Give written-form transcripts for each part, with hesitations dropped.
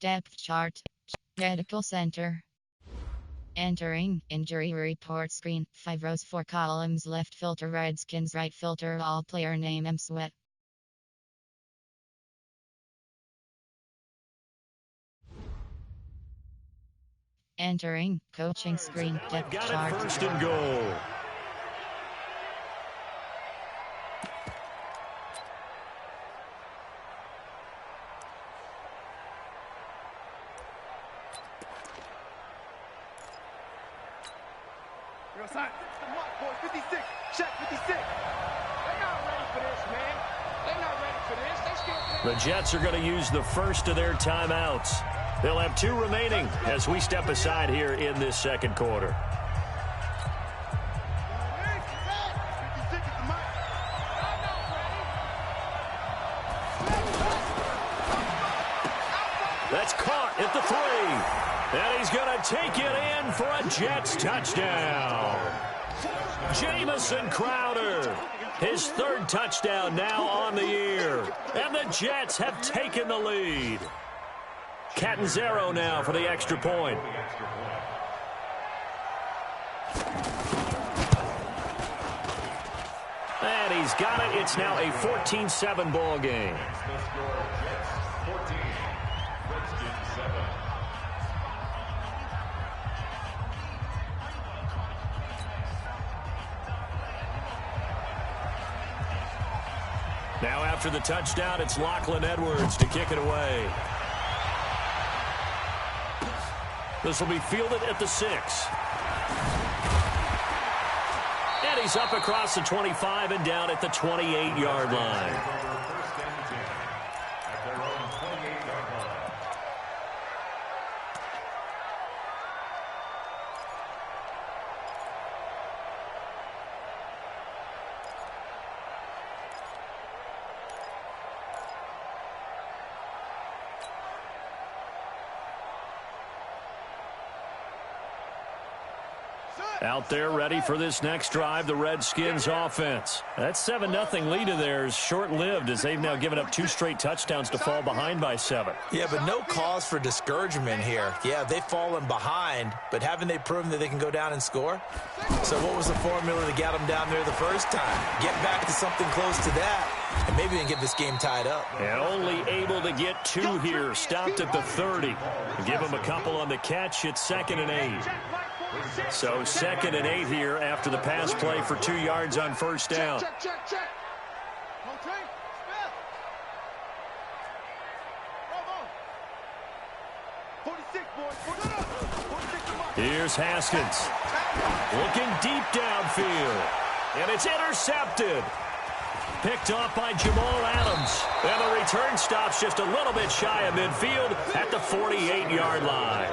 Depth chart. Medical center. Entering injury report screen. 5 rows, 4 columns. Left filter Redskins, right filter all player name M Sweat. Entering coaching screen. Depth Got chart. it, first and goal. Sign. The mark, boy. 56. Check 56. They're not ready for this, man. They're not ready for this. They still. The Jets are going to use the first of their timeouts. They'll have 2 remaining as we step aside here in this second quarter. That's caught at the 3. And he's going to take it in for a Jets touchdown. Jamison Crowder, his 3rd touchdown now on the year. And the Jets have taken the lead. Catanzaro now for the extra point. And he's got it. It's now a 14-7 ball game. Now after the touchdown, it's Lachlan Edwards to kick it away. This will be fielded at the 6. And he's up across the 25 and down at the 28-yard line. Out there ready for this next drive, the Redskins offense. That 7-0 lead of theirs short-lived as they've now given up 2 straight touchdowns to fall behind by 7. Yeah, but no cause for discouragement here. Yeah, they've fallen behind, but haven't they proven that they can go down and score? So what was the formula to get them down there the first time? Get back to something close to that, and maybe they can get this game tied up. And only able to get 2 here, stopped at the 30. Give them a couple on the catch. It's 2nd and 8. So 2nd and 8 here after the pass play for 2 yards on first down. Here's Haskins. Looking deep downfield. And it's intercepted. Picked off by Jamal Adams. And the return stops just a little bit shy of midfield at the 48-yard line.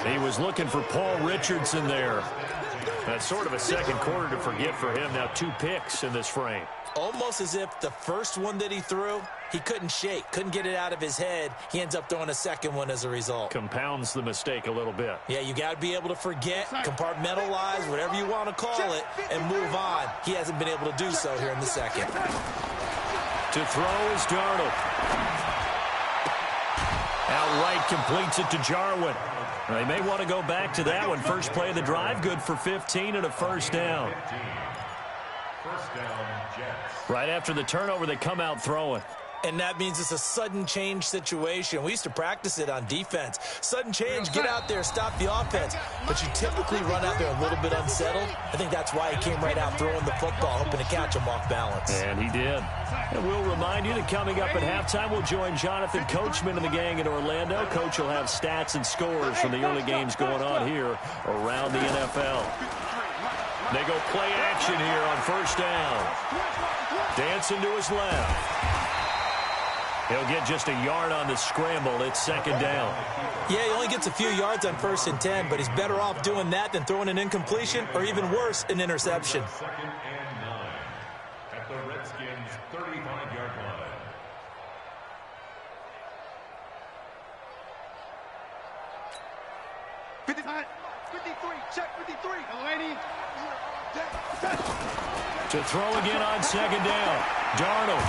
He was looking for Paul Richardson there. That's sort of a second quarter to forget for him. Now 2 picks in this frame. Almost as if the first one that he threw, he couldn't shake, couldn't get it out of his head. He ends up throwing a second one as a result. Compounds the mistake a little bit. Yeah, you got to be able to forget, compartmentalize, whatever you want to call it, and move on. He hasn't been able to do so here in the second. To throw is Darnold. Outright completes it to Jarwin. They may want to go back to that one. First play of the drive, good for 15 and a first down. Right after the turnover, they come out throwing. And that means it's a sudden change situation. We used to practice it on defense. Sudden change, get out there, stop the offense. But you typically run out there a little bit unsettled. I think that's why he came right out throwing the football, hoping to catch him off balance. And he did. And we'll remind you that coming up at halftime, we'll join Jonathan Coachman and the gang in Orlando. Coach will have stats and scores from the early games going on here around the NFL. They go play action here on first down. Dancing to his left. He'll get just a yard on the scramble. It's 2nd down. Yeah, he only gets a few yards on 1st and 10, but he's better off doing that than throwing an incompletion or even worse, an interception. 2nd and 9 at the Redskins' 35-yard line. Check 53. To throw again on 2nd down. Darnold.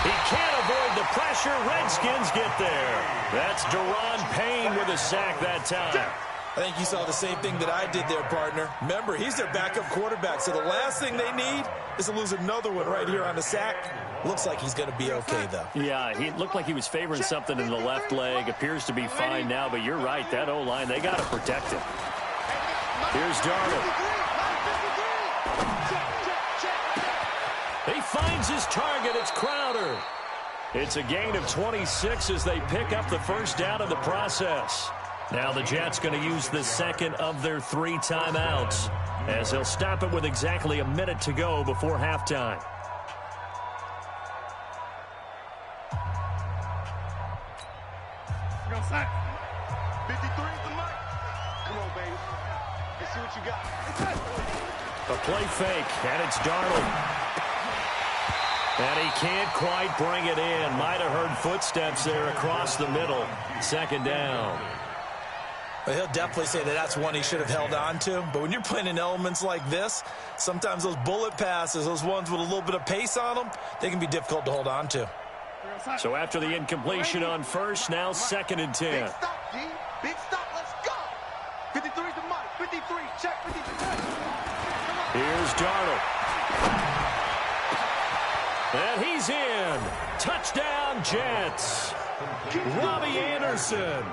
He can't avoid the pressure. Redskins get there. That's Deron Payne with a sack that time. I think you saw the same thing that I did there, partner. Remember, he's their backup quarterback, so the last thing they need is to lose another one right here on the sack. Looks like he's going to be okay, though. Yeah, he looked like he was favoring something in the left leg. Appears to be fine now, but you're right. That O-line, they got to protect him. Here's Darnold. He finds his target. It's Crowder. It's a gain of 26 as they pick up the first down in the process. Now the Jets going to use the second of their 3 timeouts as they'll stop it with exactly a minute to go before halftime. You're on sack. 53 is the mic. Come on, baby. Let's see what you got. A play fake, and it's Darnold. And he can't quite bring it in. Might have heard footsteps there across the middle. Second down. Well, he'll definitely say that that's one he should have held on to. But when you're playing in elements like this, sometimes those bullet passes, those ones with a little bit of pace on them, they can be difficult to hold on to. So after the incompletion on first, now 2nd and 10. Big stop, G. Big stop. Let's go. 53 is the mic. 53. Check 53. Here's Darnold. And he's in. Touchdown, Jets. Robbie Anderson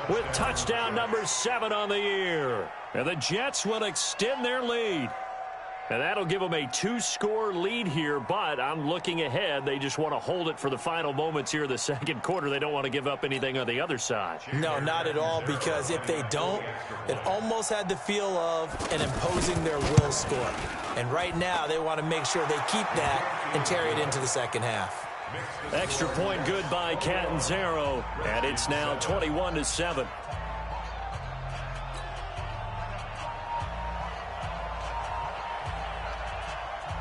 with touchdown number 7 on the year. And the Jets will extend their lead. And that'll give them a 2-score lead here, but I'm looking ahead. They just want to hold it for the final moments here in the second quarter. They don't want to give up anything on the other side. No, not at all, because if they don't, it almost had the feel of an imposing their will score. And right now, they want to make sure they keep that and carry it into the second half. Extra point good by Catanzaro, and it's now 21-7.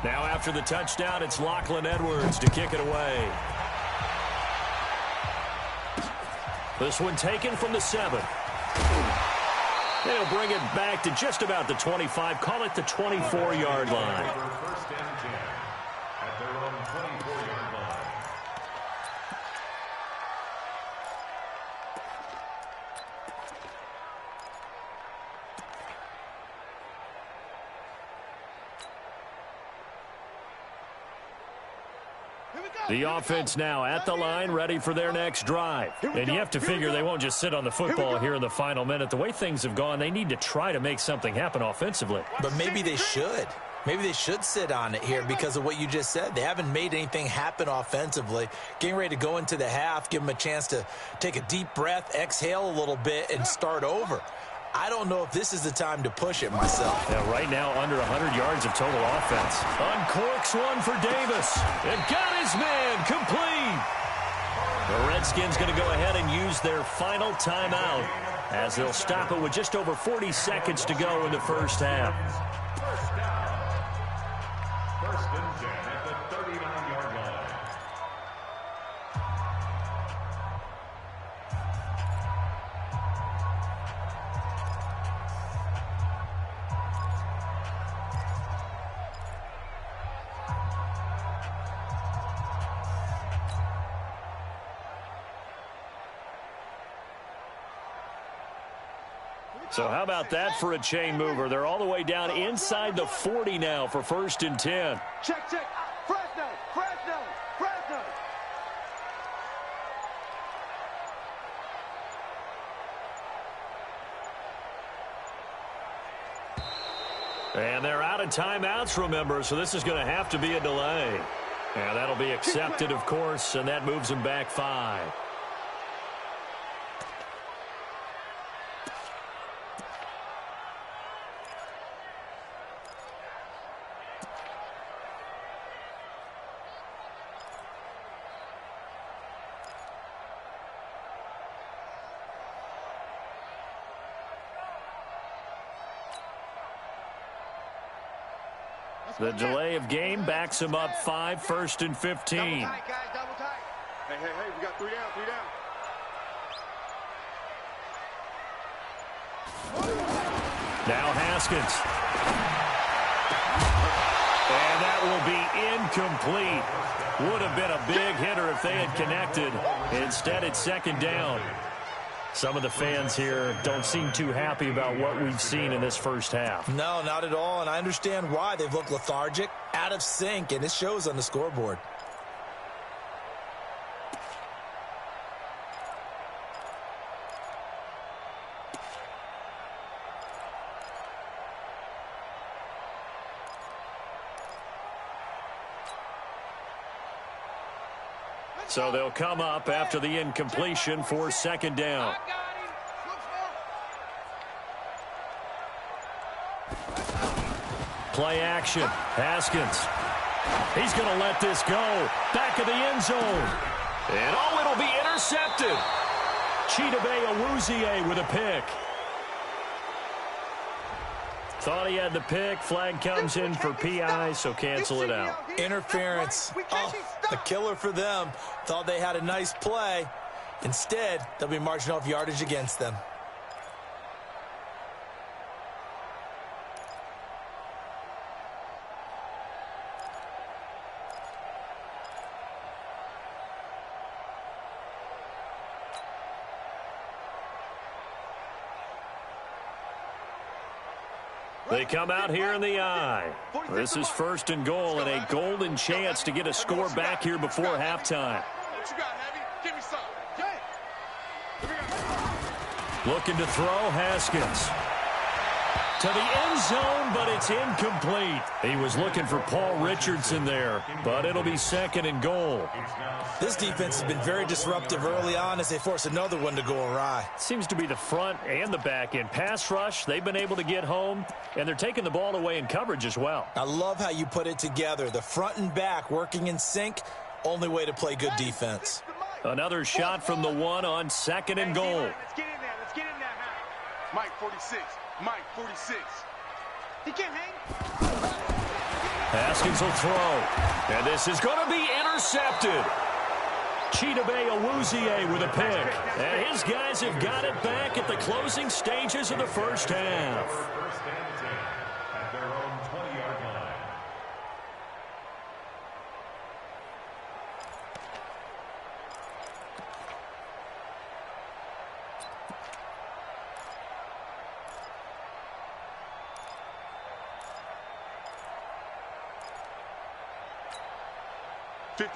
Now after the touchdown, it's Lachlan Edwards to kick it away. This one taken from the 7. They'll bring it back to just about the 25. Call it the 24-yard line. First and 10 at their own 24-yard line. The offense now at the line, ready for their next drive. And you have to figure they won't just sit on the football here in the final minute. The way things have gone, they need to try to make something happen offensively. But maybe they should. Maybe they should sit on it here because of what you just said. They haven't made anything happen offensively. Getting ready to go into the half, give them a chance to take a deep breath, exhale a little bit, and start over. I don't know if this is the time to push it myself. Yeah, right now, under 100 yards of total offense. Uncorks one for Davis. And got his man complete. The Redskins going to go ahead and use their final timeout as they'll stop it with just over 40 seconds to go in the first half. First down. First and 10 at the 39-yard line. So how about that for a chain mover? They're all the way down inside the 40 now for first and 10. Check. Fresno. And they're out of timeouts, remember, so this is going to have to be a delay. And that'll be accepted, of course, and that moves them back 5. The delay of game backs him up 5, first and 15. Double tight, guys. Double tight. Hey, we got 3 down. Now Haskins. And that will be incomplete. Would have been a big hitter if they had connected. Instead, it's second down. Some of the fans here don't seem too happy about what we've seen in this first half. No, not at all, and I understand why. They've looked lethargic, out of sync, and it shows on the scoreboard. So they'll come up after the incompletion for second down. Play action. Haskins. He's going to let this go. Back of the end zone. And it'll be intercepted. Chidobe Awuzie with a pick. Thought he had the pick. Flag comes in for PI, so cancel it out. Interference. Oh, the killer for them. Thought they had a nice play. Instead, they'll be marching off yardage against them. They come out here in the I. This is first and goal and a golden chance to get a score back here before halftime. What you got, Heavy? Give me some. Looking to throw, Haskins. To the end zone, but it's incomplete. He was looking for Paul Richardson there, but it'll be second and goal. This defense has been very disruptive early on as they force another one to go awry. Seems to be the front and the back end. Pass rush, they've been able to get home, and they're taking the ball away in coverage as well. I love how you put it together. The front and back working in sync, only way to play good defense. Another shot from the one on second and goal. Let's get in there. Let's get in there. Mike 46. Mike 46. He can't hang. Haskins will throw. And this is going to be intercepted. Chidobe Awuzie with a pick. And his guys have got it back at the closing stages of the first half. First and 10 at their own 20-yard line.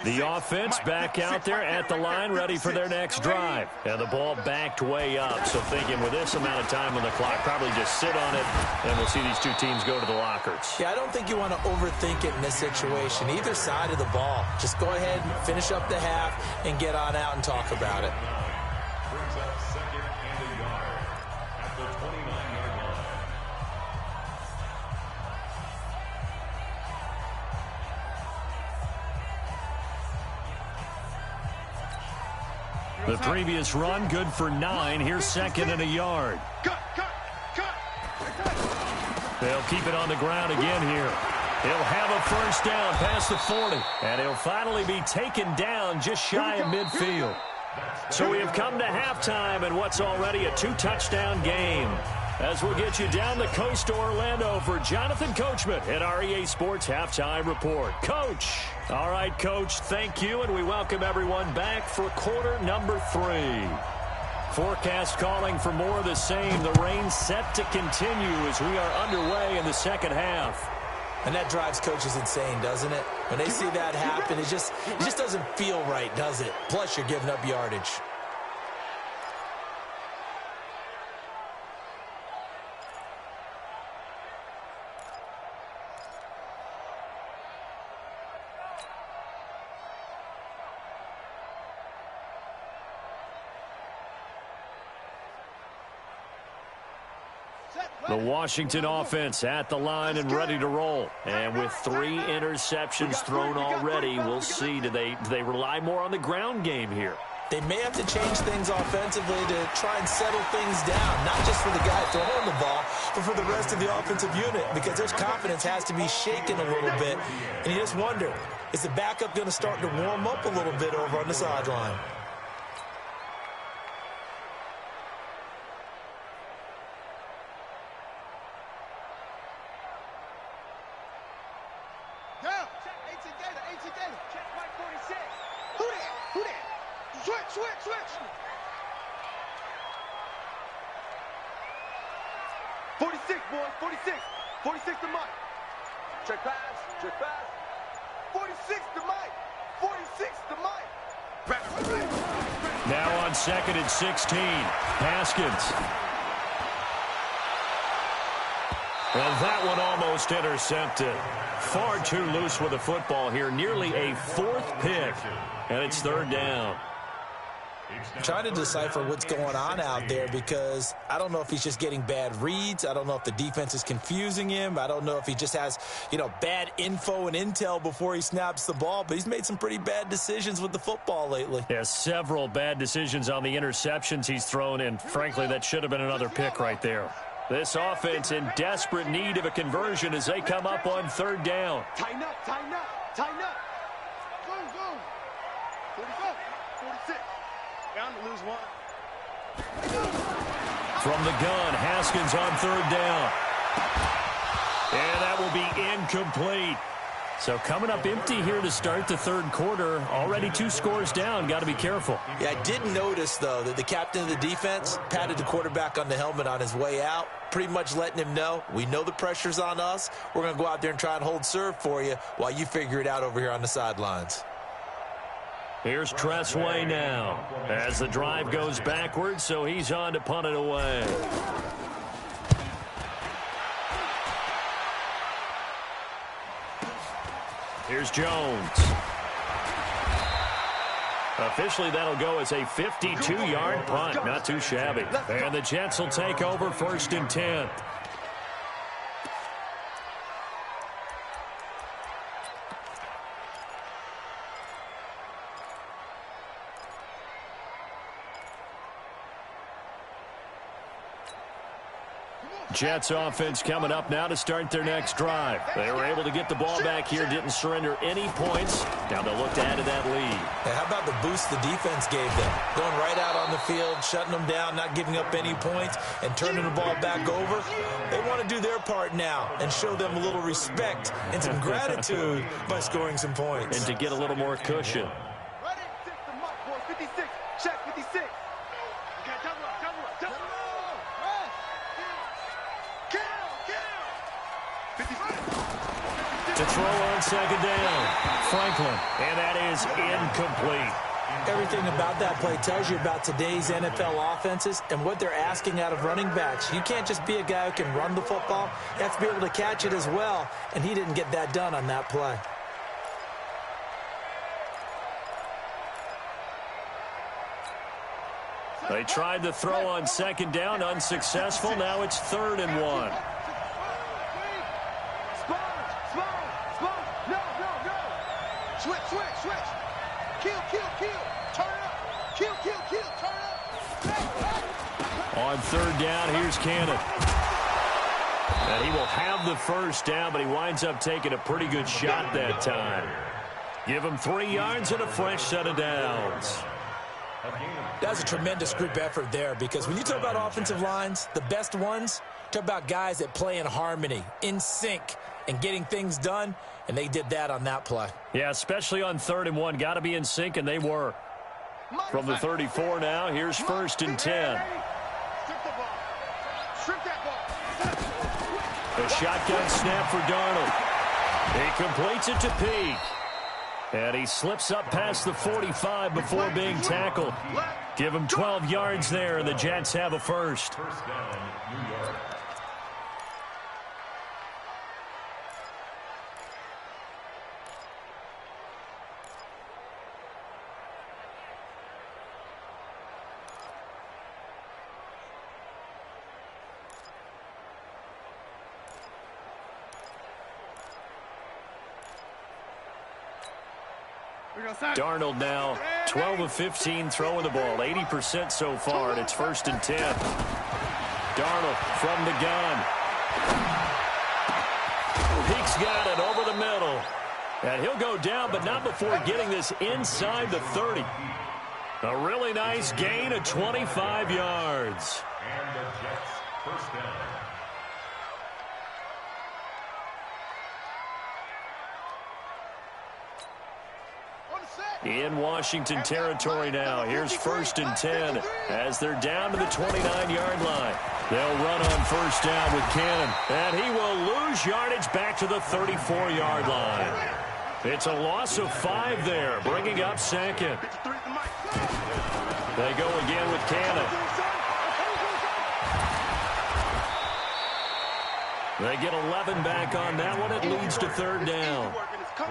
The offense back out there at the line, ready for their next drive. And the ball backed way up. So thinking with this amount of time on the clock, probably just sit on it, and we'll see these two teams go to the lockers. Yeah, I don't think you want to overthink it in this situation. Either side of the ball. Just go ahead and finish up the half and get on out and talk about it. Brings up second and a yard at the 29-yard line. The previous run, good for 9. Here's second and a yard. Cut. They'll keep it on the ground again here. He'll have a first down past the 40. And he'll finally be taken down just shy of midfield. So we have come to halftime in what's already a 2-touchdown game. As we'll get you down the coast to Orlando for Jonathan Coachman at our EA Sports Halftime Report. Coach. All right, Coach, thank you, and we welcome everyone back for quarter number 3. Forecast calling for more of the same. The rain set to continue as we are underway in the second half. And that drives coaches insane, doesn't it? When they see that happen, it just doesn't feel right, does it? Plus, you're giving up yardage. The Washington offense at the line and ready to roll. And with 3 interceptions thrown already, we'll see, do they rely more on the ground game here? They may have to change things offensively to try and settle things down, not just for the guy throwing the ball, but for the rest of the offensive unit, because their confidence has to be shaken a little bit. And you just wonder, is the backup going to start to warm up a little bit over on the sideline? 46, boys, 46. 46 to Mike. Check pass, check pass. 46 to Mike. 46 to Mike. Now on 2nd and 16. Haskins. And that one almost intercepted. Far too loose with the football here. Nearly a 4th pick. And it's 3rd down. I'm trying to decipher what's going on out there because I don't know if he's just getting bad reads. I don't know if the defense is confusing him. I don't know if he just has, bad info and intel before he snaps the ball. But he's made some pretty bad decisions with the football lately. Yeah, several bad decisions on the interceptions he's thrown, and frankly, that should have been another pick right there. This offense in desperate need of a conversion as they come up on 3rd down. Tighten up, tighten up, tighten up. Go, go. 45, 46. Bound to lose one. From the gun, Haskins on 3rd down. And that will be incomplete. So coming up empty here to start the 3rd quarter. Already 2 scores down. Got to be careful. Yeah, I did notice, though, that the captain of the defense patted the quarterback on the helmet on his way out, pretty much letting him know, we know the pressure's on us. We're going to go out there and try and hold serve for you while you figure it out over here on the sidelines. Here's Tressway now as the drive goes backwards, so he's on to punt it away. Here's Jones. Officially, that'll go as a 52-yard punt. Not too shabby. And the Jets will take over 1st and 10. Jets offense coming up now to start their next drive. They were able to get the ball back here, didn't surrender any points. Now they'll look to add to that lead. Yeah, how about the boost the defense gave them? Going right out on the field, shutting them down, not giving up any points, and turning the ball back over. They want to do their part now and show them a little respect and some gratitude by scoring some points. And to get a little more cushion. Ready? 6 to Mike, boys. 56. Check 56. Okay, double up, double up, double up. To throw on 2nd down, Franklin, and that is incomplete. Everything about that play tells you about today's NFL offenses and what they're asking out of running backs. You can't just be a guy who can run the football. You have to be able to catch it as well, and he didn't get that done on that play. They tried to throw on 2nd down, unsuccessful. Now it's 3rd and 1. Switch. Kill. Turn up. Kill. Turn up. On 3rd down, here's Cannon. And he will have the 1st down, but he winds up taking a pretty good shot that time. Give him 3 yards and a fresh set of downs. That's a tremendous group effort there because when you talk about offensive lines, the best ones, talk about guys that play in harmony, in sync, and getting things done, and they did that on that play. Yeah, especially on 3rd and 1. Got to be in sync, and they were. From the 34 now, here's 1st and 10. A shotgun snap for Darnold. He completes it to Peak. And he slips up past the 45 before being tackled. Give him 12 yards there, and the Jets have a 1st. First down, New York. Darnold now 12 of 15 throwing the ball, 80% so far, and it's 1st and 10. Darnold from the gun. Peak's got it over the middle. And he'll go down, but not before getting this inside the 30. A really nice gain of 25 yards. And the Jets, first down. On the set. in Washington territory now. Here's 1st and 10 as they're down to the 29-yard line. They'll run on first down with Cannon, and he will lose yardage back to the 34-yard line. It's a loss of 5 there, bringing up 2nd. They go again with Cannon. They get 11 back on that one. It leads to 3rd down.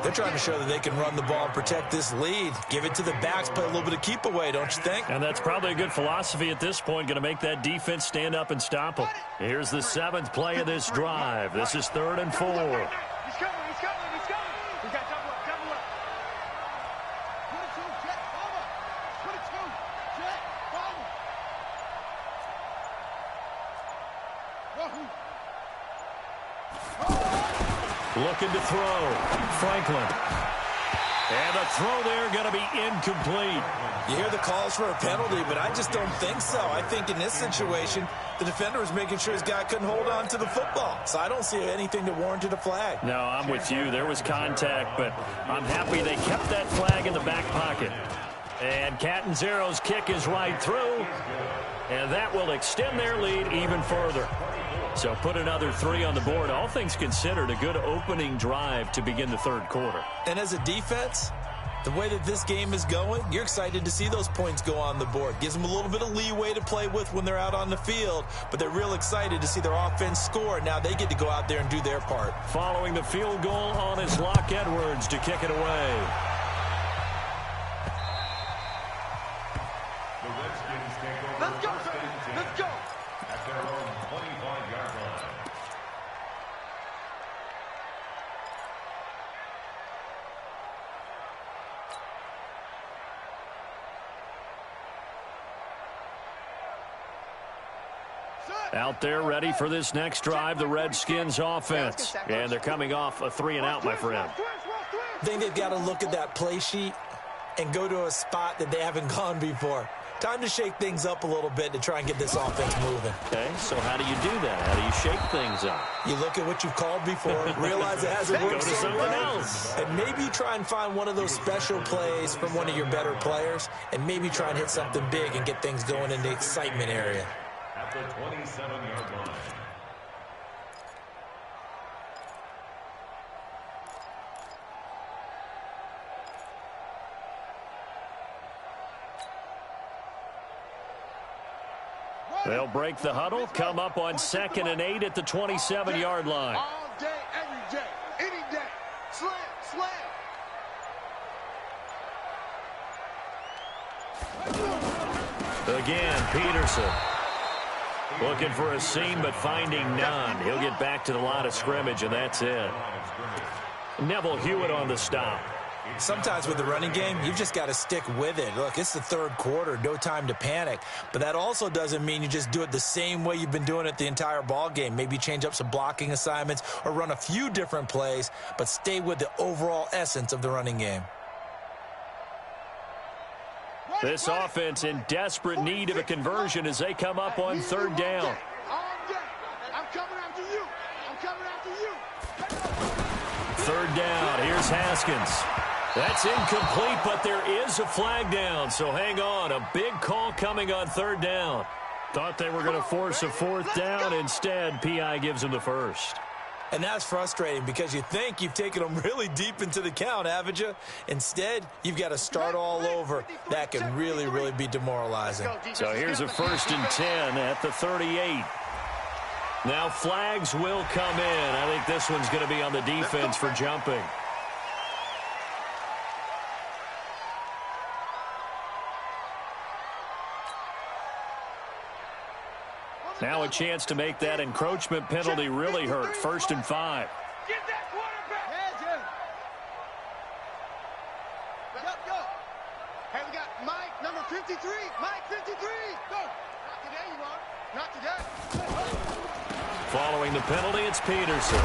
They're trying to show that they can run the ball and protect this lead. Give it to the backs, play a little bit of keep away, don't you think? And that's probably a good philosophy at this point, going to make that defense stand up and stop them. Here's the 7th play of this drive. This is 3rd and 4. He's coming, he's coming, he's coming. He's got double up, double up. 22, jet, over. 22, jet, over. Looking to throw. Franklin. And the throw there going to be incomplete. You hear the calls for a penalty, but I just don't think so. I think in this situation, the defender was making sure his guy couldn't hold on to the football. So I don't see anything that warranted a flag. No, I'm with you. There was contact, but I'm happy they kept that flag in the back pocket. And Catanzaro's kick is right through, and that will extend their lead even further. So put another 3 on the board. All things considered, a good opening drive to begin the 3rd quarter. And as a defense, the way that this game is going, you're excited to see those points go on the board. Gives them a little bit of leeway to play with when they're out on the field, but they're real excited to see their offense score. Now they get to go out there and do their part. Following the field goal on is Locke Edwards to kick it away. Let's go, let's go. At their own 25-yard line. Out there ready for this next drive, the Redskins offense. And they're coming off a 3-and-out, my friend. I think they've got to look at that play sheet and go to a spot that they haven't gone before. Time to shake things up a little bit to try and get this offense moving. Okay, so how do you do that? How do you shake things up? You look at what you've called before, realize it hasn't worked. Go to something else. And maybe try and find one of those special plays from one of your better players, and maybe try and hit something big and get things going in the excitement area. At the 27-yard line. They'll break the huddle, come up on 2nd and 8 at the 27-yard line. All day, every day, any day. Slam, slam. Again, Peterson. Looking for a seam, but finding none. He'll get back to the line of scrimmage, and that's it. Neville Hewitt on the stop. Sometimes with the running game, you've just got to stick with it. Look, it's the 3rd quarter, no time to panic. But that also doesn't mean you just do it the same way you've been doing it the entire ball game. Maybe change up some blocking assignments or run a few different plays, but stay with the overall essence of the running game. This offense in desperate need of a conversion as they come up on 3rd down. All day. I'm coming after you. I'm coming after you. 3rd down. Here's Haskins. That's incomplete, but there is a flag down, so hang on. A big call coming on 3rd down. Thought they were going to force a 4th down. Instead, P.I. gives them the 1st. And that's frustrating because you think you've taken them really deep into the count, haven't you? Instead, you've got to start all over. That can really, really be demoralizing. So here's a 1st and 10 at the 38. Now flags will come in. I think this one's going to be on the defense for jumping. Now a chance to make that encroachment penalty really hurt. 1st and 5. Get that quarterback. Go. Hey, we got Mike, number 53. Mike, 53. Go. Not today, you are. Not today. Following the penalty, it's Peterson.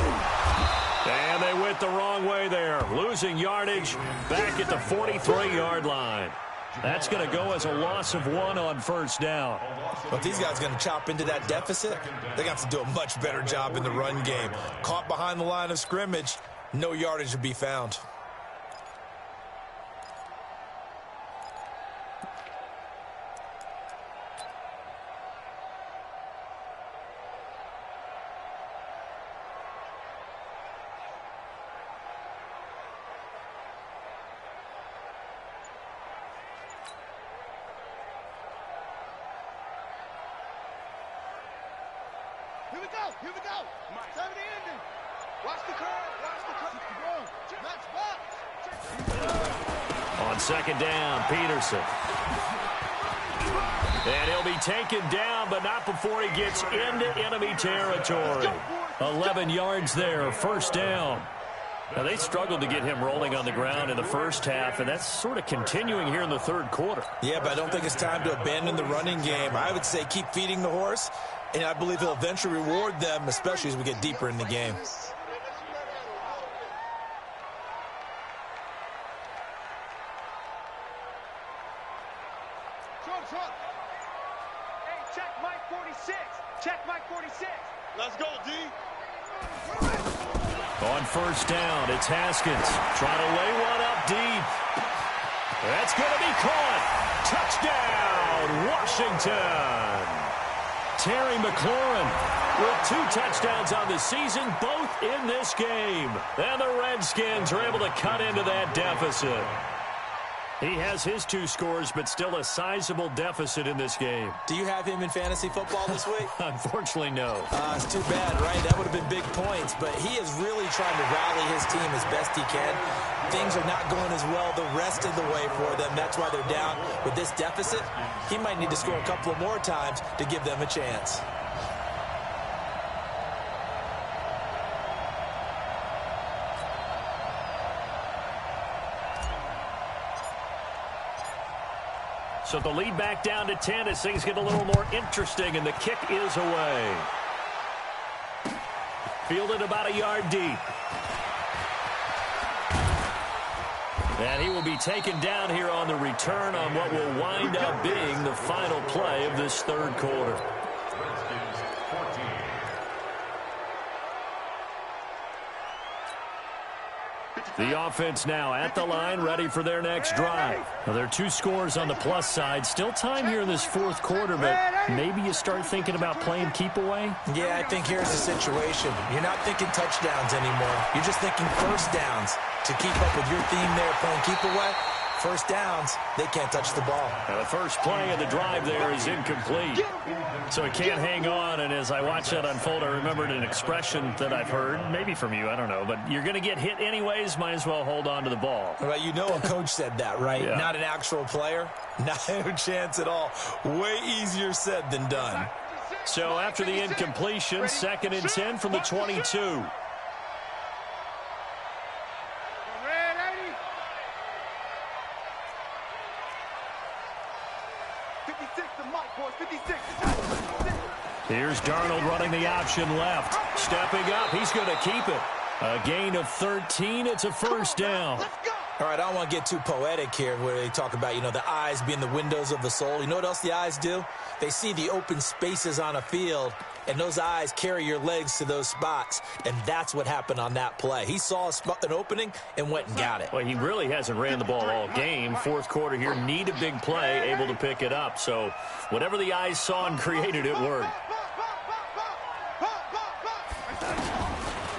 And they went the wrong way there. Losing yardage back at the 43-yard line. That's going to go as a loss of 1 on 1st down. But these guys are going to chop into that deficit. They're going to have to do a much better job in the run game. Caught behind the line of scrimmage, no yardage to be found. we go. Here we go. Time to end it. Watch the curve. Watch the curve. Match box. On second down, Peterson. And he'll be taken down, but not before he gets into enemy territory. 11 yards there, first down. Now, they struggled to get him rolling on the ground in the first half, and that's sort of continuing here in the third quarter. Yeah, but I don't think it's time to abandon the running game. I would say keep feeding the horse, and I believe he'll eventually reward them, especially as we get deeper in the game. Hey, check Mike 46. Check Mike 46. Let's go, D. On first down, it's Haskins trying to lay one up deep. That's going to be caught. Touchdown, Washington. Terry McLaurin with 2 touchdowns on the season, both in this game. And the Redskins are able to cut into that deficit. He has his 2 scores, but still a sizable deficit in this game. Do you have him in fantasy football this week? Unfortunately, no. It's too bad, right? That would have been big points, but he is really trying to rally his team as best he can. Things are not going as well the rest of the way for them. That's why they're down with this deficit. He might need to score a couple of more times to give them a chance. So the lead back down to 10 as things get a little more interesting, and the kick is away. Fielded about a yard deep. And he will be taken down here on the return on what will wind up being the final play of this third quarter. The offense now at the line, ready for their next drive. Now, there are 2 scores on the plus side. Still time here in this fourth quarter, but maybe you start thinking about playing keep away? Yeah, I think here's the situation. You're not thinking touchdowns anymore. You're just thinking first downs. To keep up with your theme there, playing keep away, first downs, they can't touch the ball. Now, the first play of the drive there is incomplete. So he can't hang on, and as I watch that unfold, I remembered an expression that I've heard, maybe from you, I don't know, but you're going to get hit anyways, might as well hold on to the ball. Well, you know a coach said that, right? Yeah. Not an actual player. Not a chance at all. Way easier said than done. So after the incompletion, second and 10 from the 22. Here's Darnold running the option left. Stepping up, he's going to keep it. A gain of 13, it's a first down. All right, I don't want to get too poetic here where they talk about, the eyes being the windows of the soul. You know what else the eyes do? They see the open spaces on a field, and those eyes carry your legs to those spots, and that's what happened on that play. He saw an opening and went and got it. Well, he really hasn't ran the ball all game. Fourth quarter here, need a big play, able to pick it up. So whatever the eyes saw and created, it worked.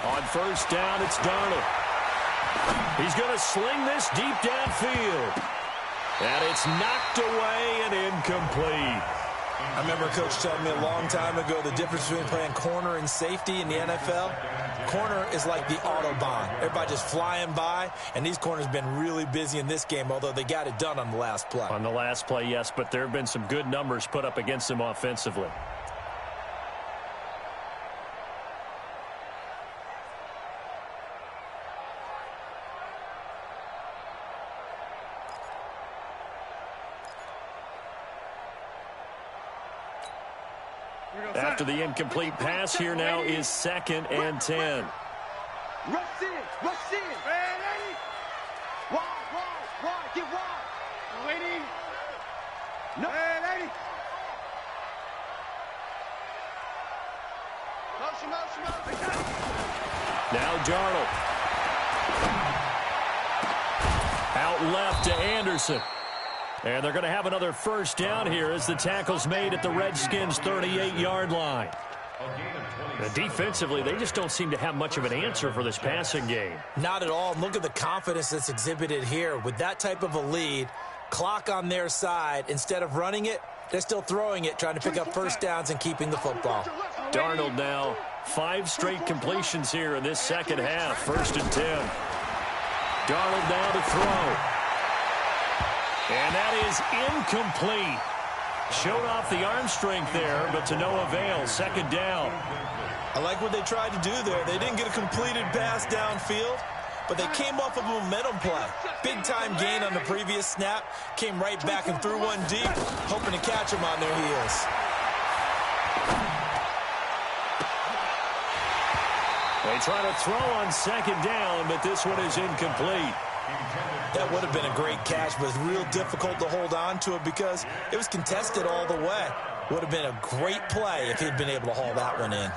On first down, it's Darnold. He's going to sling this deep downfield. And it's knocked away and incomplete. I remember a coach telling me a long time ago the difference between playing corner and safety in the NFL. Corner is like the Autobahn. Everybody just flying by, and these corners have been really busy in this game, although they got it done on the last play. On the last play, yes, but there have been some good numbers put up against them offensively. After the incomplete pass, here now is second and 10. Rush in, rush in. Ready? Wide, get wide. Waiting. No. Ready? Motion. Now Darnold. Out left to Anderson. And they're going to have another first down here as the tackle's made at the Redskins' 38-yard line. And defensively, they just don't seem to have much of an answer for this passing game. Not at all. Look at the confidence that's exhibited here. With that type of a lead, clock on their side, instead of running it, They're still throwing it, trying to pick up first downs and keeping the football. Darnold now, 5 straight completions here in this second half. 1st and 10. Darnold now to throw. And that is incomplete. Showed off the arm strength there, but to no avail. 2nd down. I like what they tried to do there. They didn't get a completed pass downfield, but they came off of a momentum play. Big-time gain on the previous snap. Came right back and threw one deep, hoping to catch them on their heels. They try to throw on 2nd down, but this one is incomplete. That would have been a great catch, but it's real difficult to hold on to it because it was contested all the way. Would have been a great play if he'd been able to haul that one in.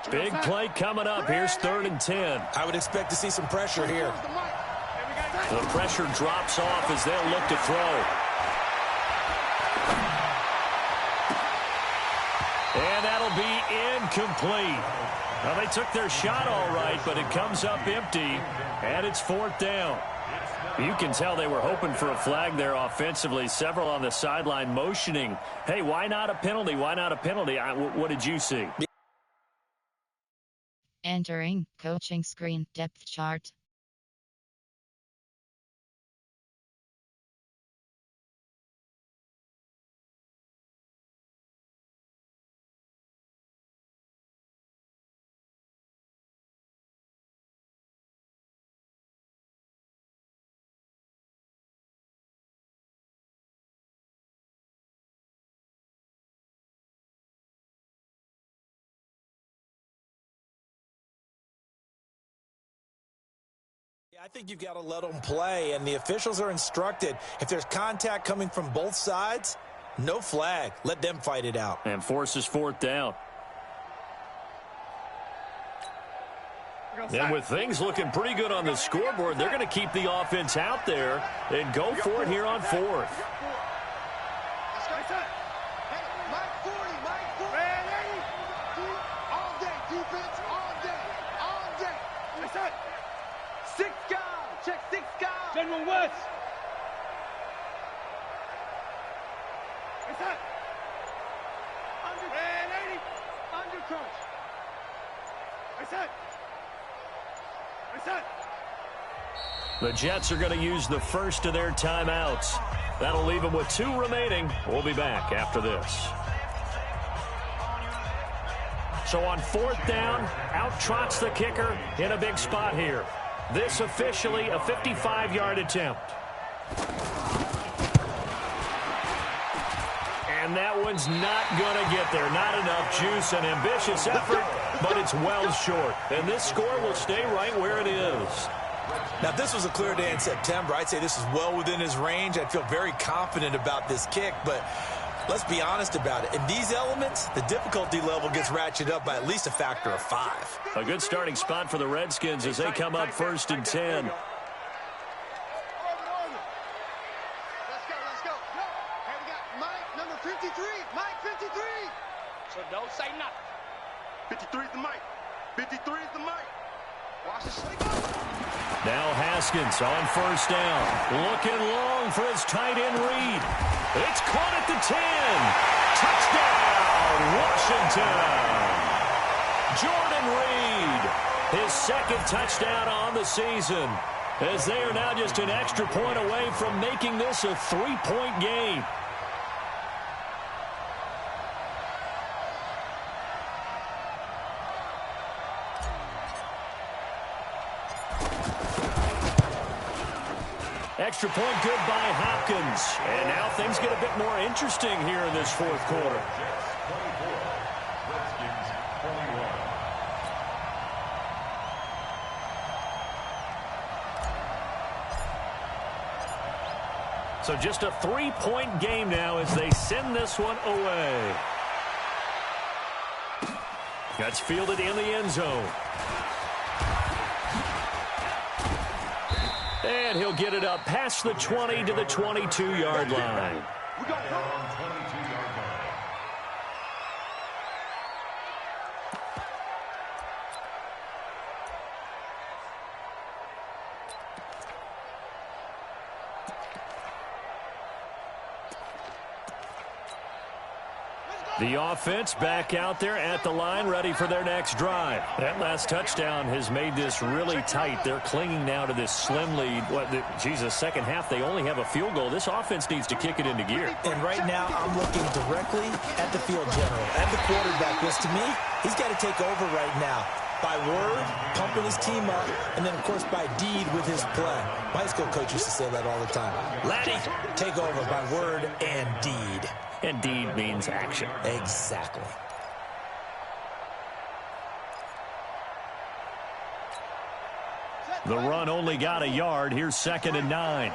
Big play coming up. Here's 3rd and 10. I would expect to see some pressure here. The pressure drops off as they'll look to throw. And that'll be incomplete. Well, they took their shot all right, but it comes up empty, and it's 4th down. You can tell they were hoping for a flag there offensively. Several on the sideline motioning, hey, why not a penalty? Why not a penalty? What did you see? Entering coaching screen depth chart. I think you've got to let them play, and the officials are instructed. If there's contact coming from both sides, no flag. Let them fight it out. And forces 4th down. And with things looking pretty good on the scoreboard, they're going to keep the offense out there and go for it here on 4th. General West. What's that? Under coach. What's that? What's that? The Jets are going to use the first of their timeouts. That'll leave them with 2 remaining. We'll be back after this. So on 4th down, out trots the kicker in a big spot here. This officially a 55-yard attempt. And that one's not going to get there. Not enough juice. An ambitious effort, but it's well short. And this score will stay right where it is. Now, if this was a clear day in September, I'd say this is well within his range. I'd feel very confident about this kick, but let's be honest about it. In these elements, the difficulty level gets ratcheted up by at least a factor of 5. A good starting spot for the Redskins as they come up 1st and 10. Let's go. Hey, we got Mike, number 53. Mike, 53. So don't say nothing. 53 is the Mike. 53 is the Mike. Watch the slate. Now Haskins on 1st down. Looking long for his tight end read. It's caught at the 10. Touchdown, Washington. Jordan Reed, his 2nd touchdown on the season, as they are now just an extra point away from making this a 3-point game. Extra point good by Hopkins. And now things get a bit more interesting here in this 4th quarter. So just a 3-point game now as they send this one away. That's fielded in the end zone. And he'll get it up past the 20 to the 22-yard line. The offense back out there at the line, ready for their next drive. That last touchdown has made this really tight. They're clinging now to this slim lead. Second half, they only have a field goal. This offense needs to kick it into gear. And right now, I'm looking directly at the field general, at the quarterback, because to me, he's got to take over right now. By word, pumping his team up, and then, of course, by deed with his play. My high school coach used to say that all the time. Laddie, take over by word and deed. And deed means action. Exactly. The run only got a yard. Here's 2nd and 9.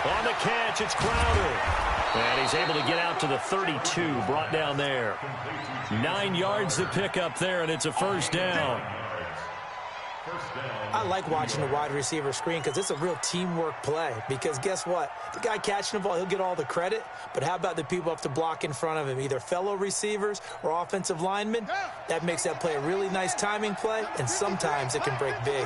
On the catch, it's Crowder. And he's able to get out to the 32, brought down there. 9 yards to pick up there, and it's a first down. I like watching the wide receiver screen because it's a real teamwork play. Because guess what? The guy catching the ball, he'll get all the credit. But how about the people up to block in front of him, either fellow receivers or offensive linemen? That makes that play a really nice timing play, and sometimes it can break big.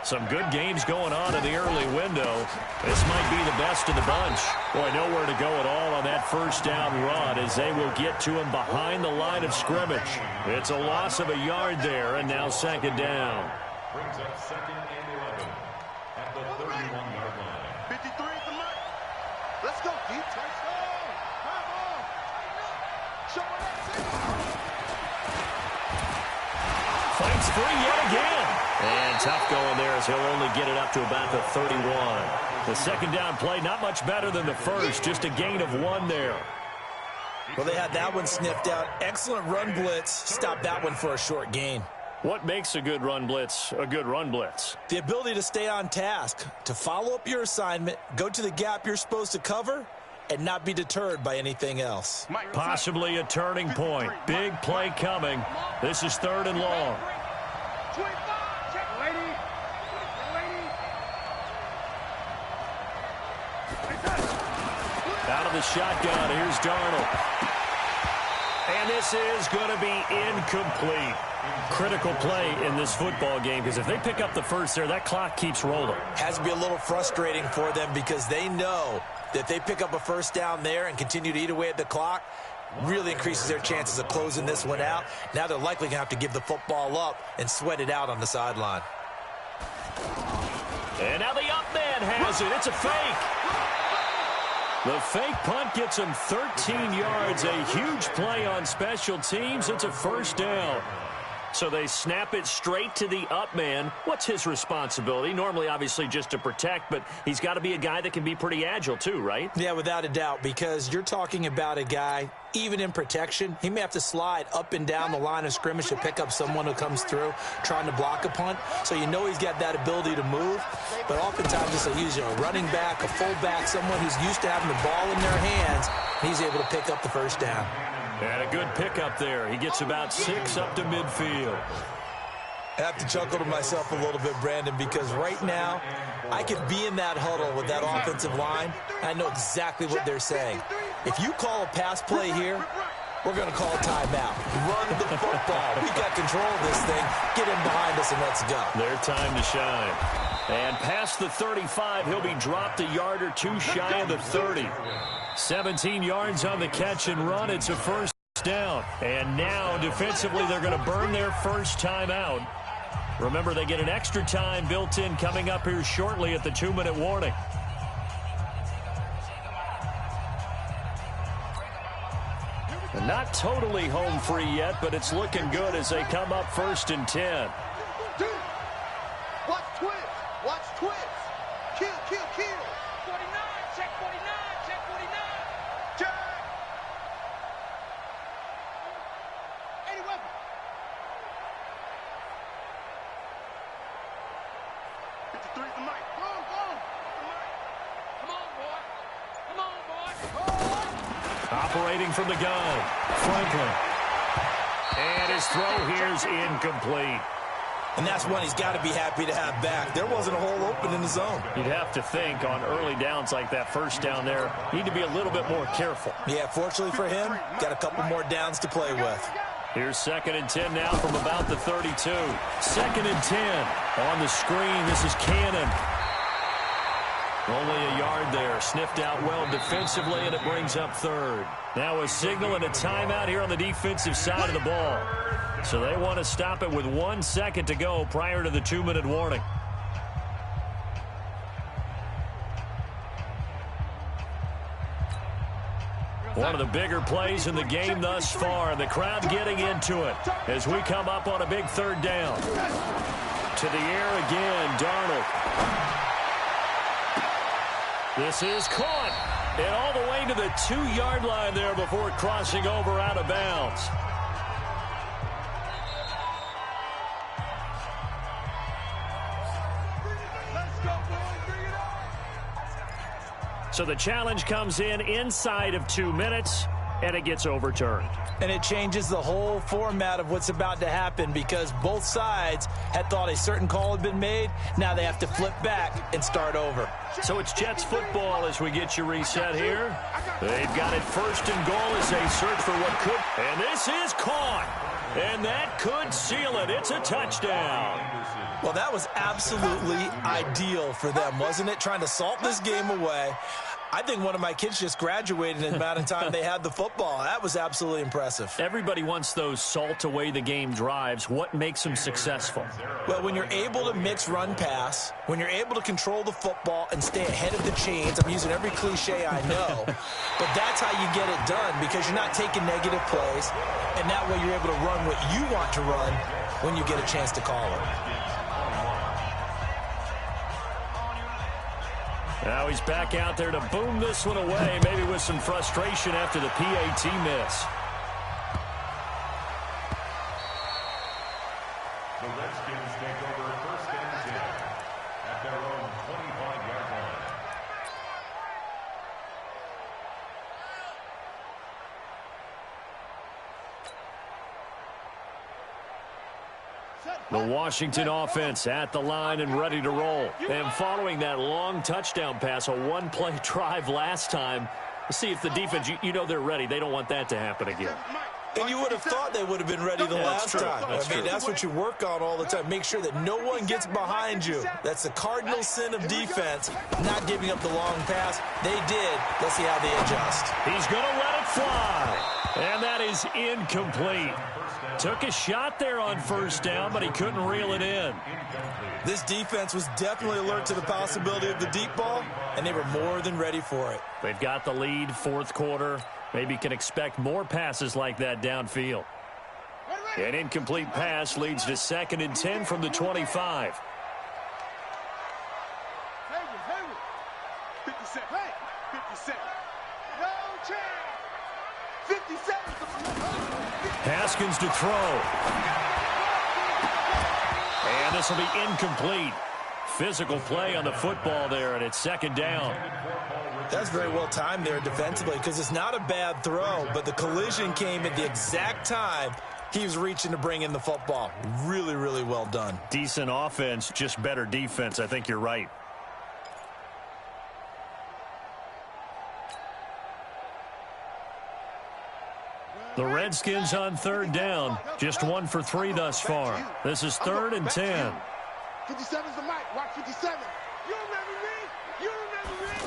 Some good games going on in the early window. This might be the best of the bunch. Boy, nowhere to go at all on that first down run as they will get to him behind the line of scrimmage. It's a loss of a yard there, and now 2nd down. Brings up 2nd and 11 at the 31-yard line. 53 at the mark. Let's go, deep. Touchdown. Come on. Show it up. Fights free yet again. And tough going there as he'll only get it up to about the 31. The 2nd down play, not much better than the first, just a gain of 1 there. Well, they had that one sniffed out. Excellent run blitz. Stopped that one for a short gain. What makes a good run blitz a good run blitz? The ability to stay on task, to follow up your assignment, go to the gap you're supposed to cover, and not be deterred by anything else. Possibly a turning point. Big play coming. This is 3rd and long. Out of the shotgun, here's Darnold. And this is going to be incomplete. Critical play in this football game because if they pick up the first there, that clock keeps rolling. Has to be a little frustrating for them because they know that if they pick up a first down there and continue to eat away at the clock, really increases their chances of closing this one out. Now they're likely going to have to give the football up and sweat it out on the sideline. And now the up man has it. It's a fake. The fake punt gets him 13 yards. A huge play on special teams. It's a first down. So they snap it straight to the up man. What's his responsibility? Normally, obviously, just to protect, but he's got to be a guy that can be pretty agile too, right? Yeah, without a doubt, because you're talking about a guy, even in protection, he may have to slide up and down the line of scrimmage to pick up someone who comes through trying to block a punt. So you know he's got that ability to move, but oftentimes it's a running back, a fullback, someone who's used to having the ball in their hands, and he's able to pick up the first down. And a good pickup there. He gets about 6 up to midfield. I have to chuckle to myself a little bit, Brandon, because right now I could be in that huddle with that offensive line. I know exactly what they're saying. If you call a pass play here, we're going to call a timeout. Run the football. We got control of this thing. Get in behind us and let's go. Their time to shine. And past the 35, he'll be dropped a yard or two shy of the 30. 17 yards on the catch and run. It's a first down. And now, defensively, they're going to burn their first time out. Remember, they get an extra time built in coming up here shortly at the 2-minute warning. And not totally home free yet, but it's looking good as they come up 1st and 10. Watch twist. Watch twist. Kill, kill, kill. 49, check 49, check 49. Check. 80 weapon. '53 at the mic. Go, go. Come on, boy. Come on, boy. Operating from the gun, Franklin. And his throw here's incomplete. And that's one he's got to be happy to have back. There wasn't a hole open in the zone. You'd have to think on early downs like that first down there, need to be a little bit more careful. Yeah, fortunately for him, got a couple more downs to play with. Here's 2nd and 10 now from about the 32. 2nd and 10 on the screen. This is Cannon. Only a yard there. Sniffed out well defensively, and it brings up 3rd. Now a signal and a timeout here on the defensive side of the ball. So they want to stop it with 1 second to go prior to the 2-minute warning. One of the bigger plays in the game thus far. The crowd getting into it as we come up on a big 3rd down. To the air again, Darnold. This is caught. And all the way to the 2-yard line there before crossing over out of bounds. So the challenge comes in inside of 2 minutes, and it gets overturned. And it changes the whole format of what's about to happen because both sides had thought a certain call had been made. Now they have to flip back and start over. So it's Jets football as we get you reset here. They've got it 1st and goal as they search for what could. And this is caught. And that could seal it. It's a touchdown. Well, that was absolutely ideal for them, wasn't it? Trying to salt this game away. I think one of my kids just graduated in the amount of time they had the football. That was absolutely impressive. Everybody wants those salt away the game drives. What makes them successful? Well, when you're able to mix run-pass, when you're able to control the football and stay ahead of the chains, I'm using every cliche I know, but that's how you get it done because you're not taking negative plays, and that way you're able to run what you want to run when you get a chance to call it. Now he's back out there to boom this one away, maybe with some frustration after the PAT miss. The Redskins take over 1st and 10 at their own 25-yard line. The Washington offense at the line and ready to roll. And following that long touchdown pass, a 1-play drive last time, let's see if the defense, you know they're ready. They don't want that to happen again. And you would have thought they would have been ready the last time. That's what you work on all the time. Make sure that no one gets behind you. That's the cardinal sin of defense, not giving up the long pass. They did. Let's see how they adjust. He's going to let it fly. And that is incomplete. Took a shot there on 1st down, but he couldn't reel it in. This defense was definitely alert to the possibility of the deep ball, and they were more than ready for it. They've got the lead, 4th quarter. Maybe can expect more passes like that downfield. An incomplete pass leads to 2nd and 10 from the 25. 50 seconds. 50 seconds. No chance. 50 seconds. Haskins to throw. And this will be incomplete. Physical play on the football there, and it's 2nd down. That's very well timed there defensively because it's not a bad throw, but the collision came at the exact time he was reaching to bring in the football. Really, really well done. Decent offense, just better defense. I think you're right. The Redskins on 3rd down. Just 1 for 3 thus far. This is 3rd and 10. 57's the mic. Watch 57. You remember me? You remember me?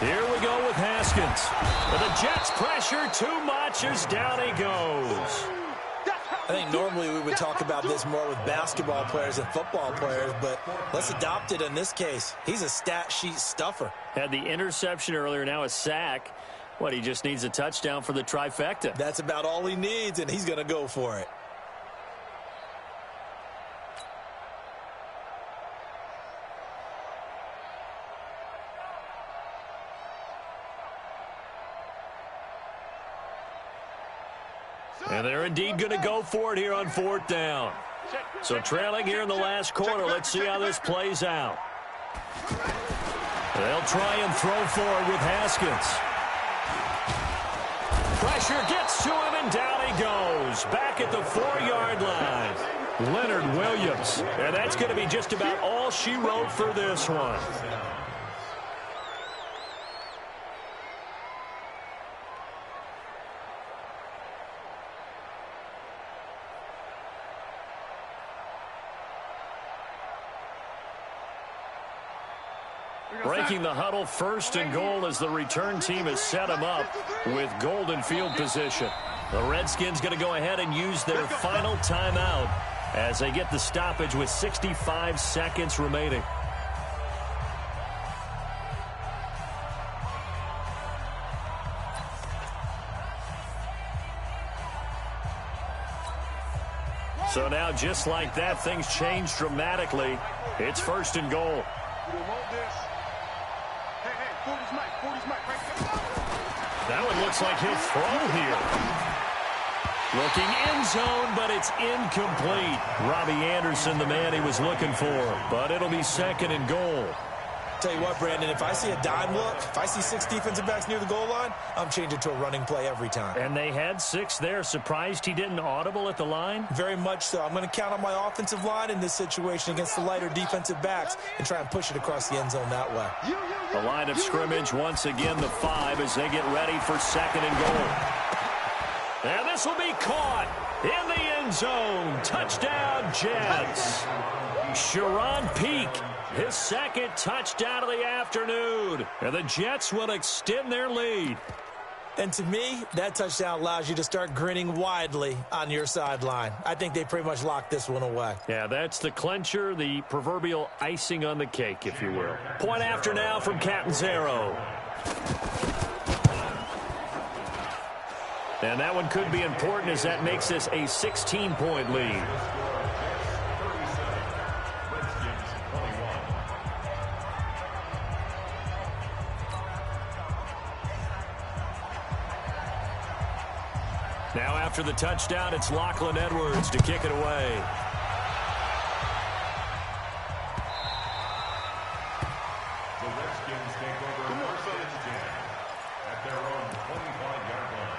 Here we go with Haskins. But the Jets pressure too much as down he goes. I think normally we would talk about this more with basketball players and football players, but let's adopt it in this case. He's a stat sheet stuffer. Had the interception earlier, now a sack. What, he just needs a touchdown for the trifecta. That's about all he needs, and he's going to go for it. And they're indeed going to go for it here on 4th down. So trailing here in the last quarter, let's see how this plays out. They'll try and throw for it with Haskins. Pressure gets to him, and down he goes. Back at the 4-yard line. Leonard Williams. And that's going to be just about all she wrote for this one. Breaking the huddle, 1st and goal as the return team has set them up with golden field position. The Redskins going to go ahead and use their final timeout as they get the stoppage with 65 seconds remaining. So now, just like that, things change dramatically. It's 1st and goal. That one looks like he'll throw here. Looking end zone, but it's incomplete. Robbie Anderson, the man he was looking for, but it'll be 2nd and goal. Tell you what, Brandon, if I see a dime look, if I see 6 defensive backs near the goal line, I'm changing to a running play every time. And they had 6 there. Surprised he didn't audible at the line? Very much so. I'm going to count on my offensive line in this situation against the lighter defensive backs and try and push it across the end zone that way. The line of scrimmage, once again, the 5 as they get ready for 2nd and goal. And this will be caught in the end zone. Touchdown, Jets. Sharon Peak, his 2nd touchdown of the afternoon. And the Jets will extend their lead. And to me, that touchdown allows you to start grinning widely on your sideline. I think they pretty much locked this one away. Yeah, that's the clincher, the proverbial icing on the cake, if you will. Point after now from Catanzaro. And that one could be important as that makes this a 16-point lead. Now after the touchdown, it's Lachlan Edwards to kick it away. The Redskins take over first and 10 at their own 25-yard line.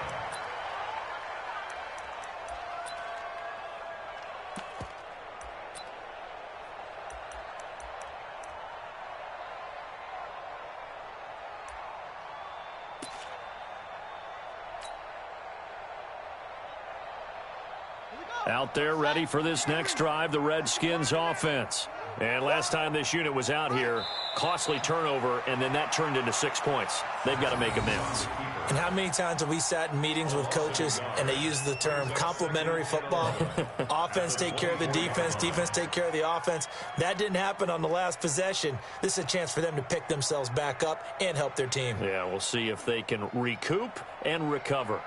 Out there ready for this next drive, the Redskins offense. And last time this unit was out here, costly turnover, and then that turned into 6 points. They've got to make amends. And how many times have we sat in meetings with coaches and they use the term complementary football? Offense take care of the defense, defense take care of the offense. That didn't happen on the last possession. This is a chance for them to pick themselves back up and help their team. Yeah, we'll see if they can recoup and recover.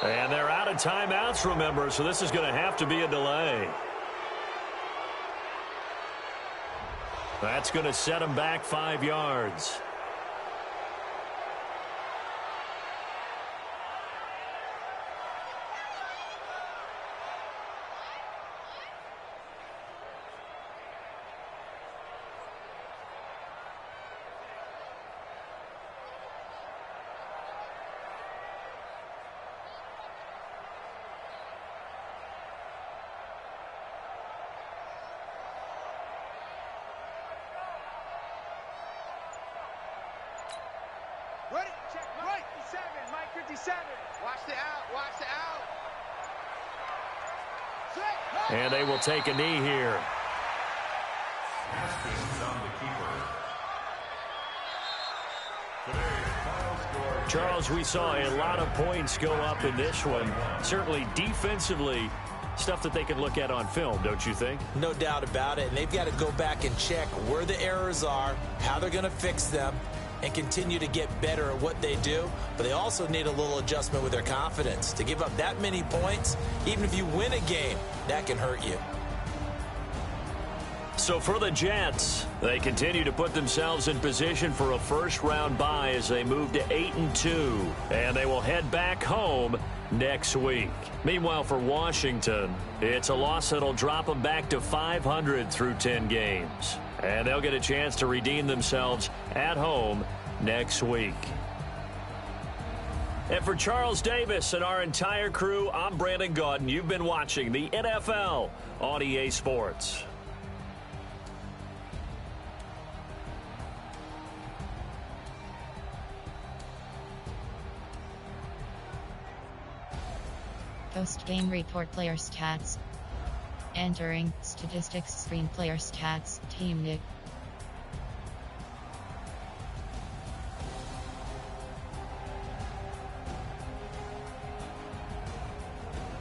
And they're out of timeouts, remember, so this is going to have to be a delay. That's going to set them back 5 yards. Ready? Check. Right. 57. Mike 57. Watch the out. Watch the out. Set. And they will take a knee here. Haskins on the keeper. Today's final score. Charles, we saw a lot of points go up in this one. Certainly defensively, stuff that they can look at on film, don't you think? No doubt about it. And they've got to go back and check where the errors are, how they're going to fix them, and continue to get better at what they do. But they also need a little adjustment with their confidence. To give up that many points, even if you win a game, that can hurt you. So for the Jets, they continue to put themselves in position for a first-round bye as they move to 8-2. And they will head back home next week. Meanwhile, for Washington, it's a loss that'll drop them back to 500 through 10 games. And they'll get a chance to redeem themselves at home next week. And for Charles Davis and our entire crew, I'm Brandon Gaudin. You've been watching the NFL on EA Sports. Post-game report player stats. Entering statistics screen player stats. Team Nick.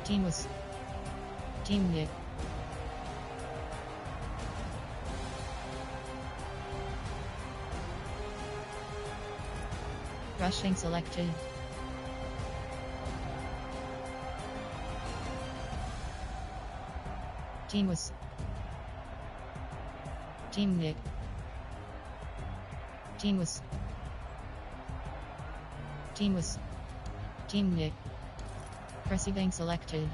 Team was. Team Nick. Rushing selected. Team was. Team Nick. Team was. Team was. Team Nick. Receiving selected.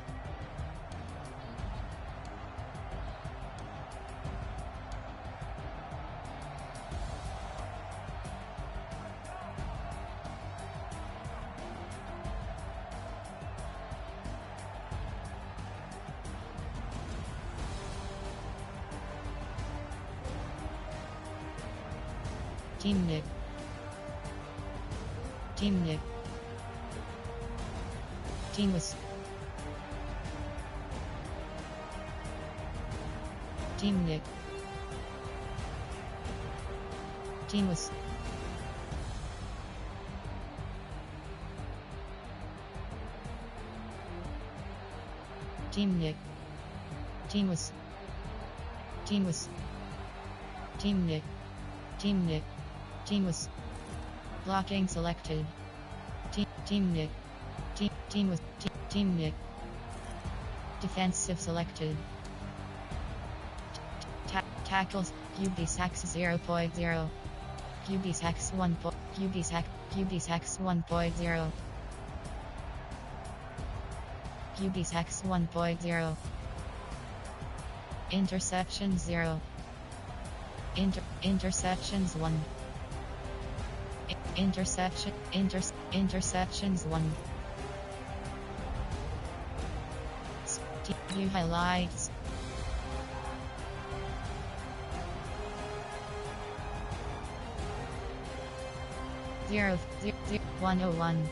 Team Nick. Team Nick. Team was. Team Nick. Team was. Team Nick. Team was. Team was. Team Nick. Team Nick. Team was. Blocking selected. Team Nick. Team was. Team Nick. Defensive selected. Tackles. QB sacks 0.0. QB sacks 1. QB sacks 1.0. QB sacks 1.0. Interceptions 0. Interceptions 1. Interceptions 1. View highlights. Zero 101.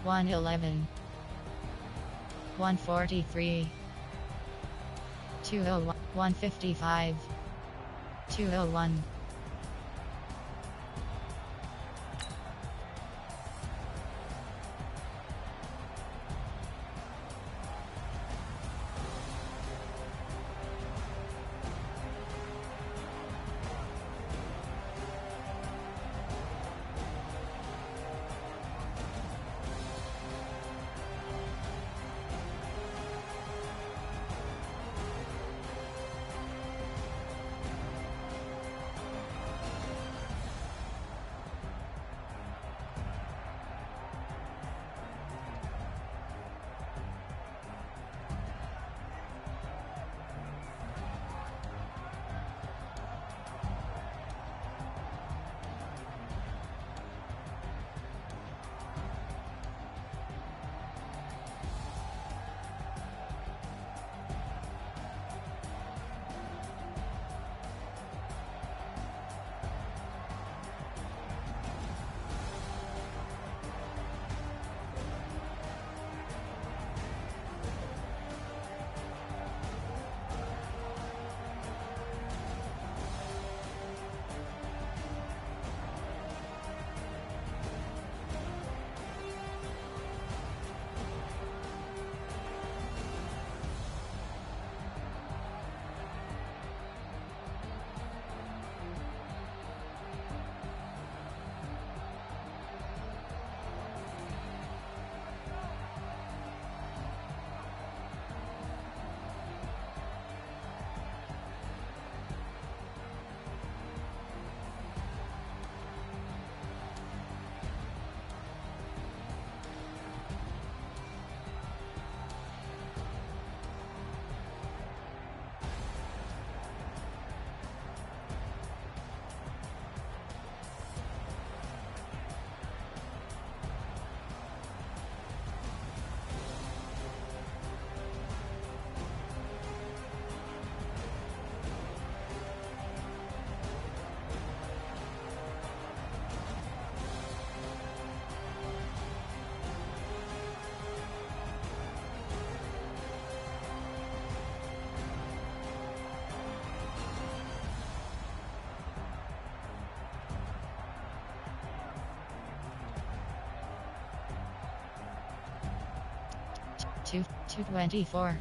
One 111. 143. 201. 155. 201. 224.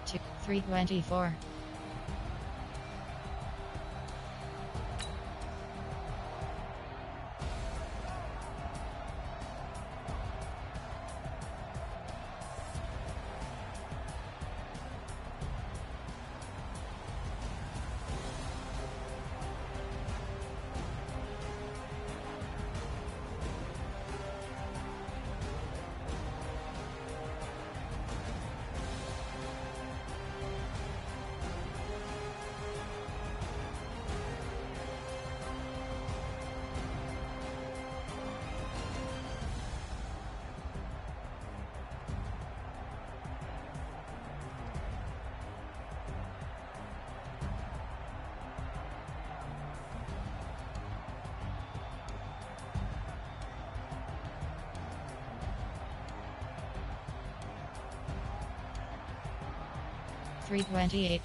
Two, 324. Three 28.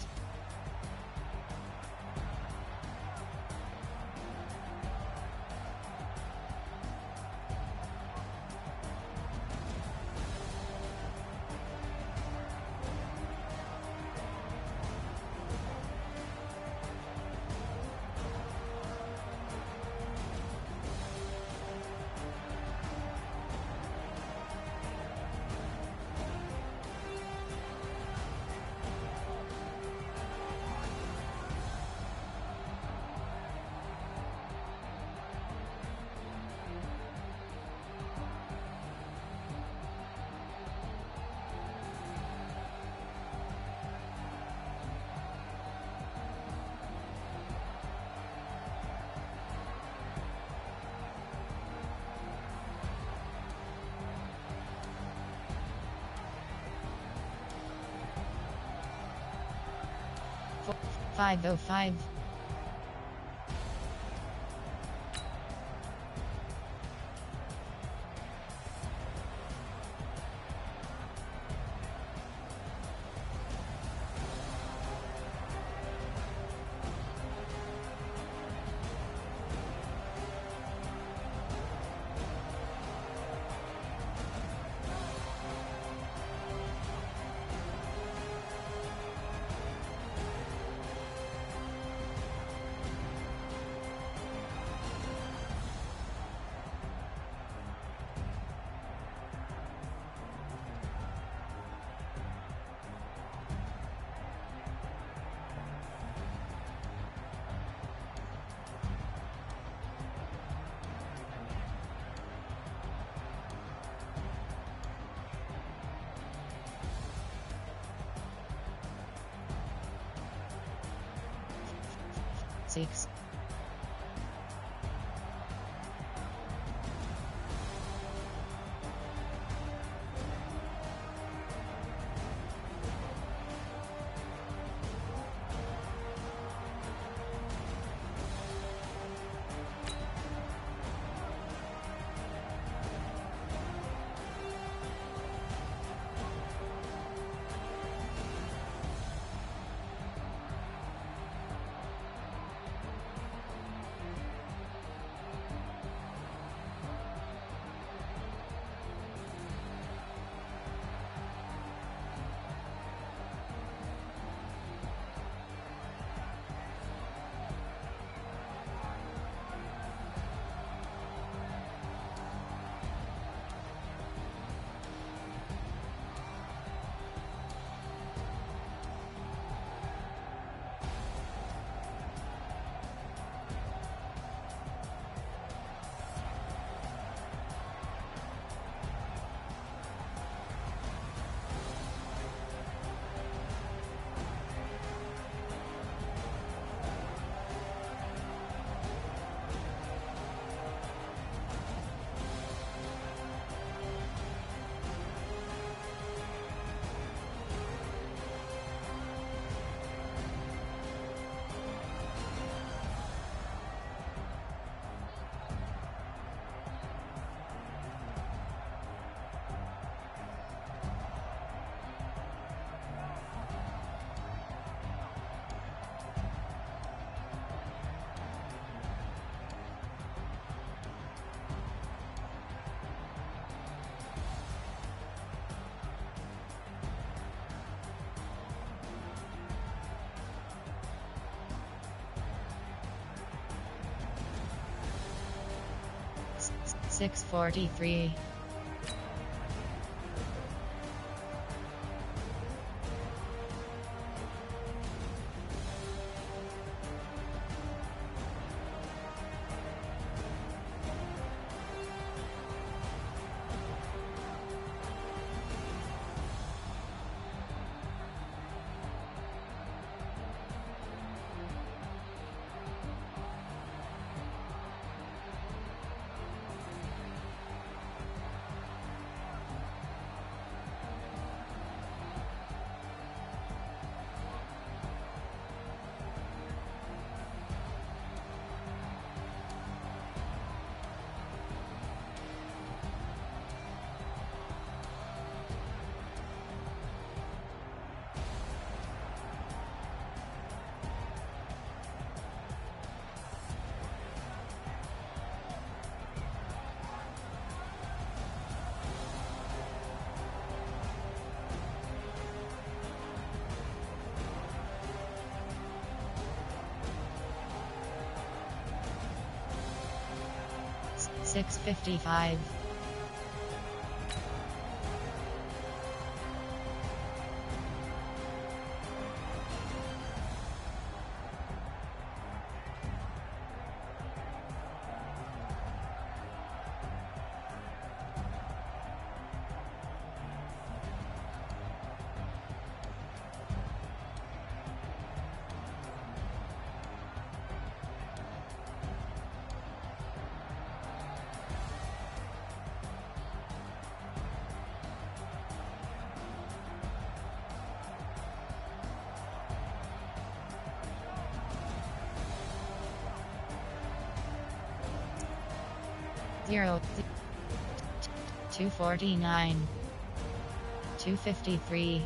Four, 505. Six. 643. $6.55. Zero. 249. 253.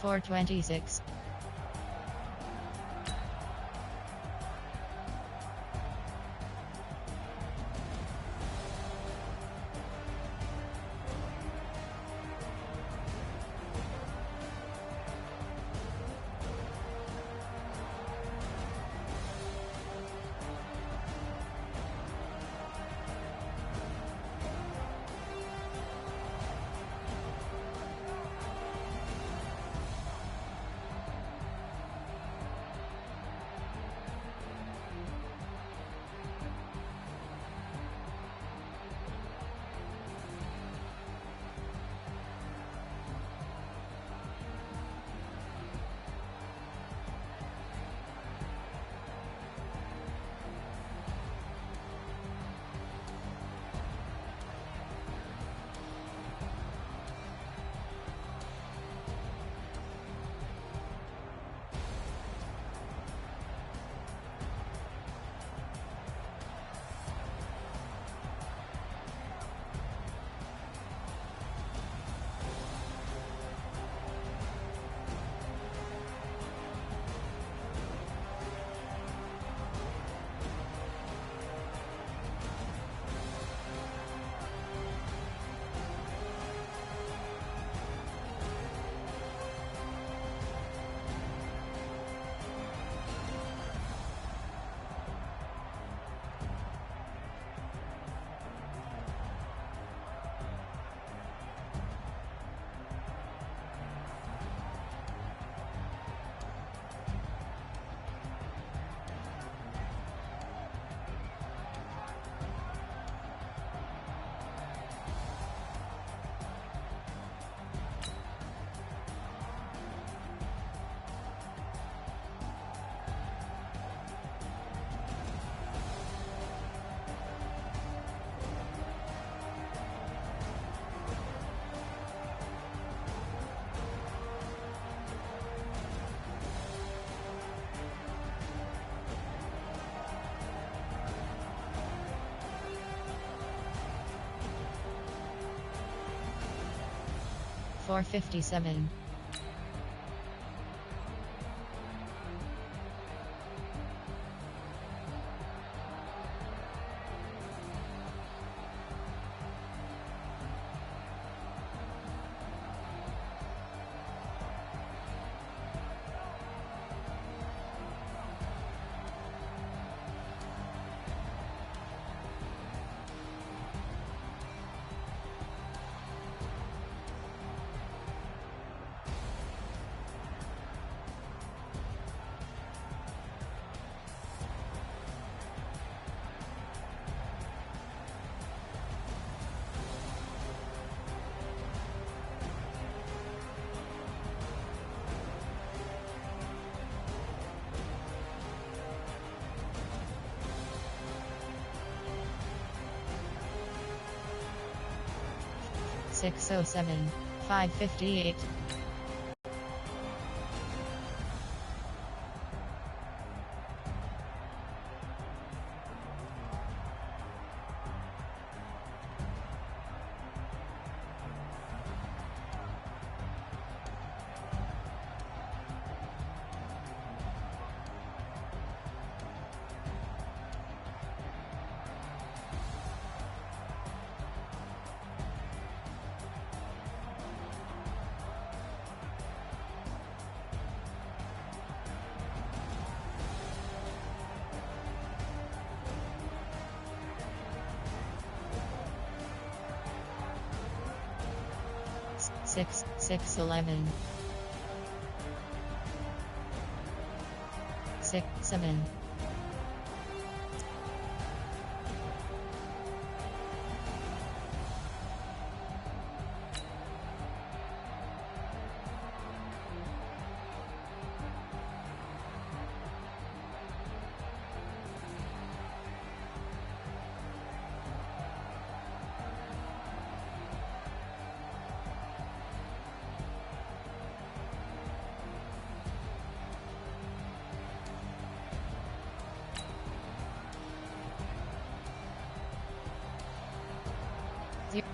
$4.26. 457. Six oh seven 558. Six 11. 6 7.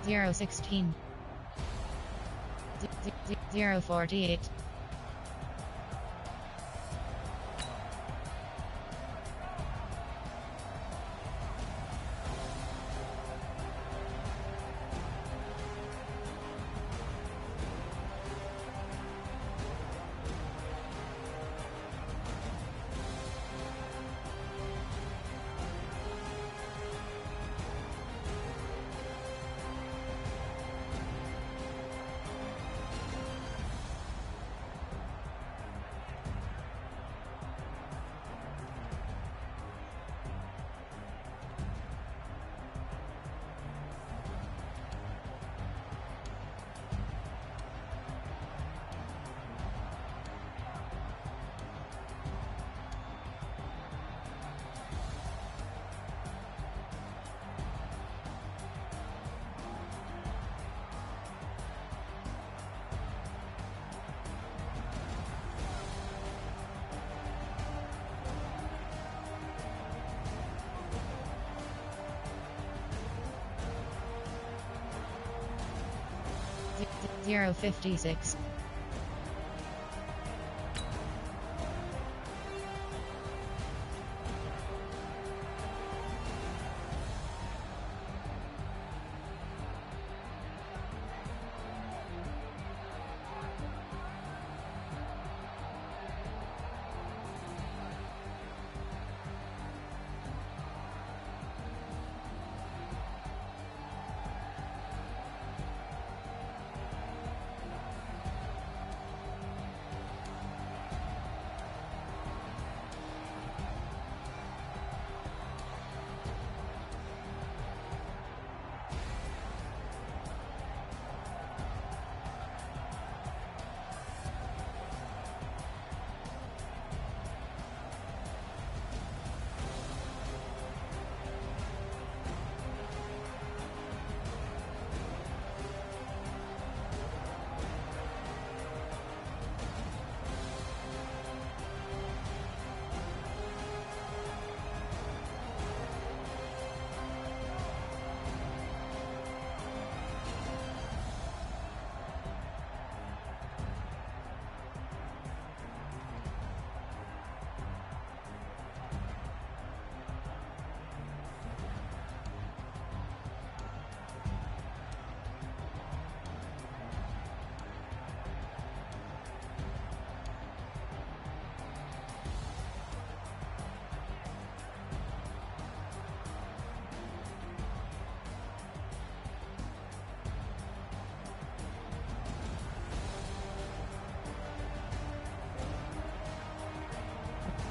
Zero 16. 0 48. Zero 56.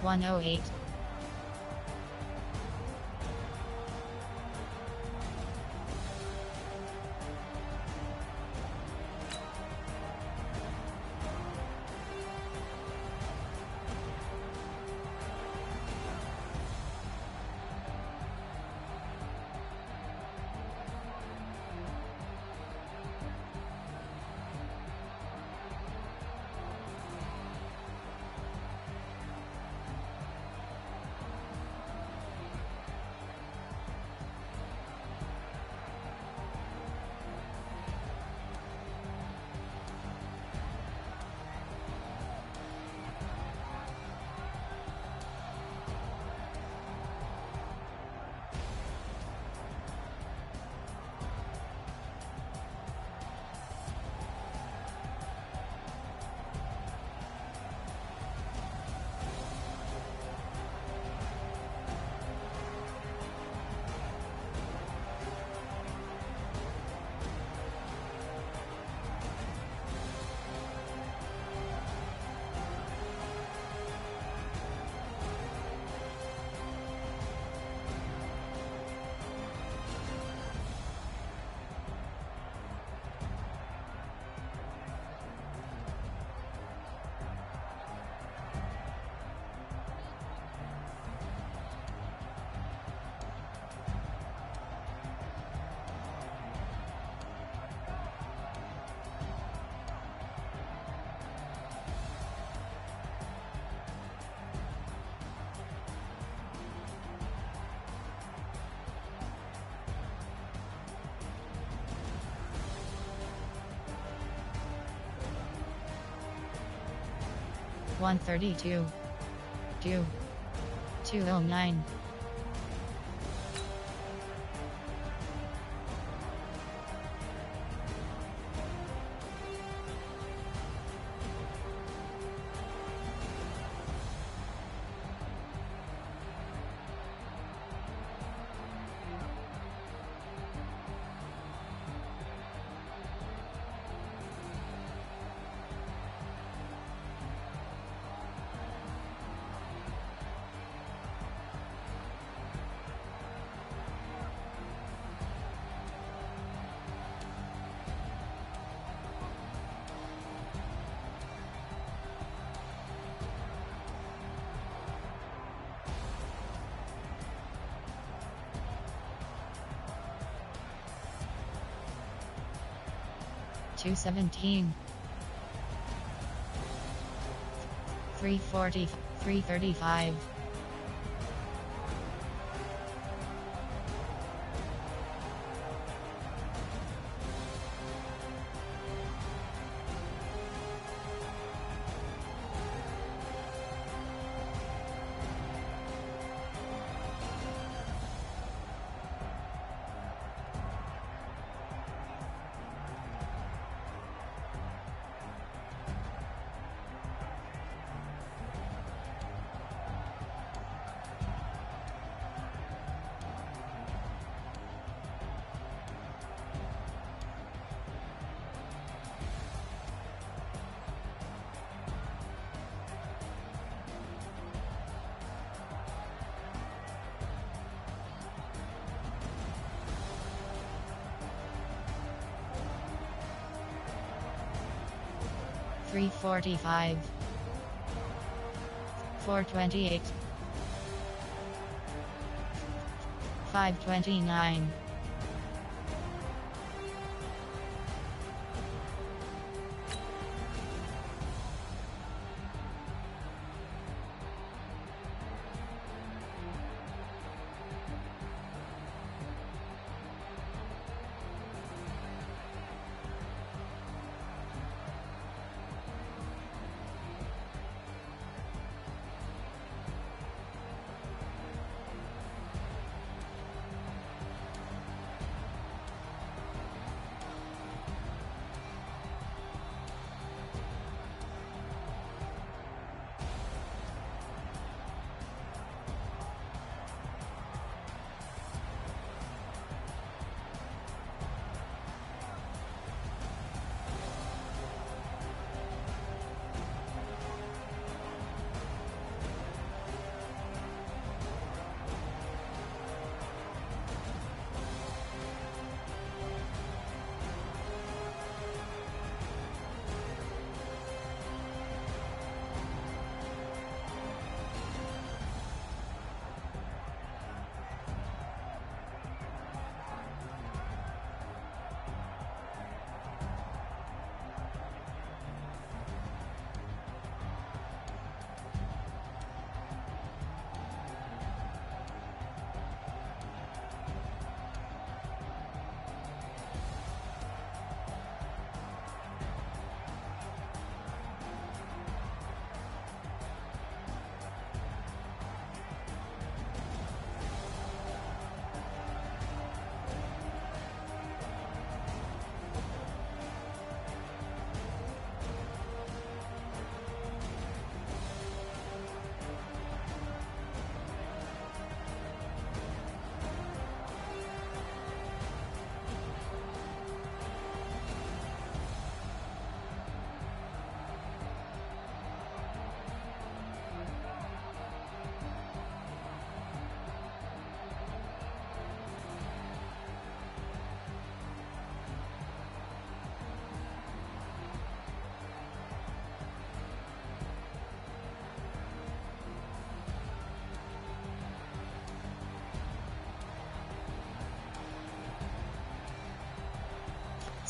108. One 32. 209. Two 17. 340. 335. $345. $428. $529.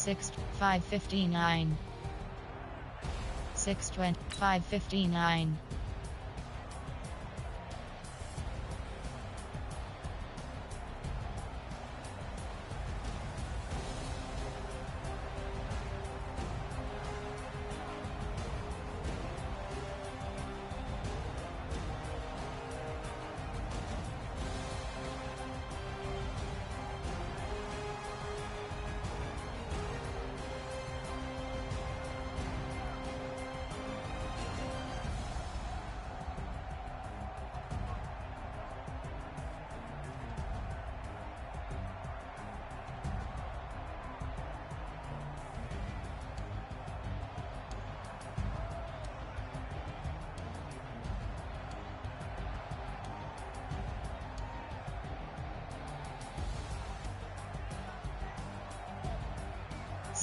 6, 559. 620, 559.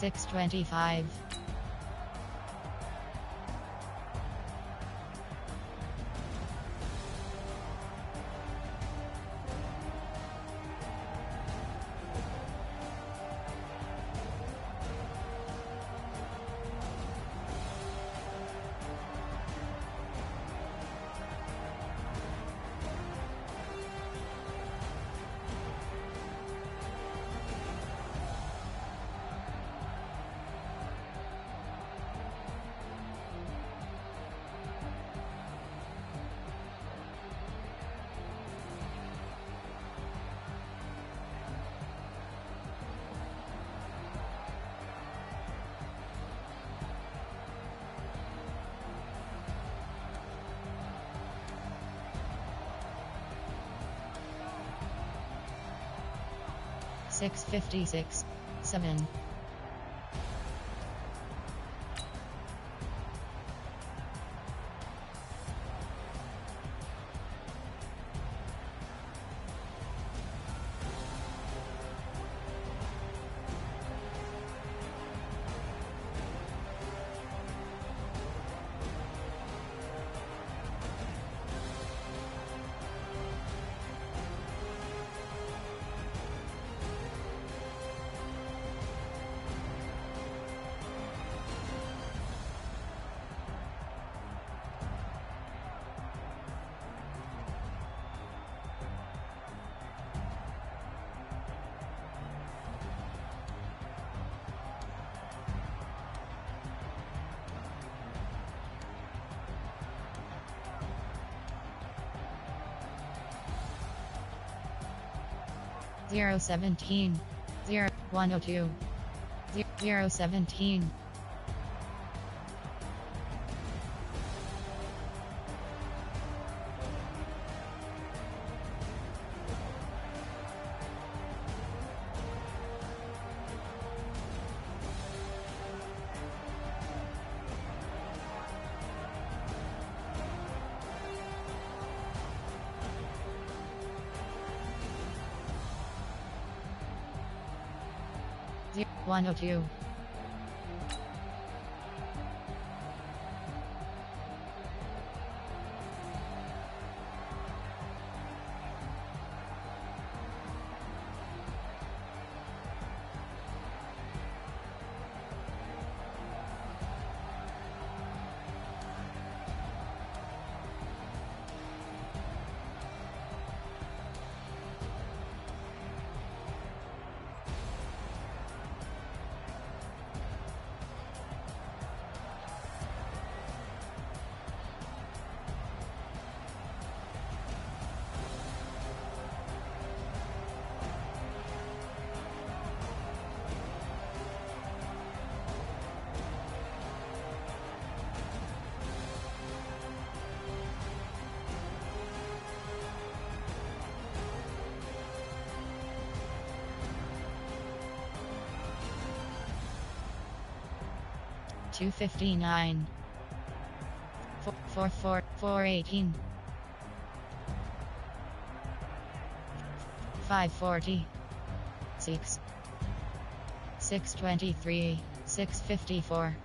625. 656. 7. 017. 102. 017. 102. 259. 418. 540. 6. 623. 654.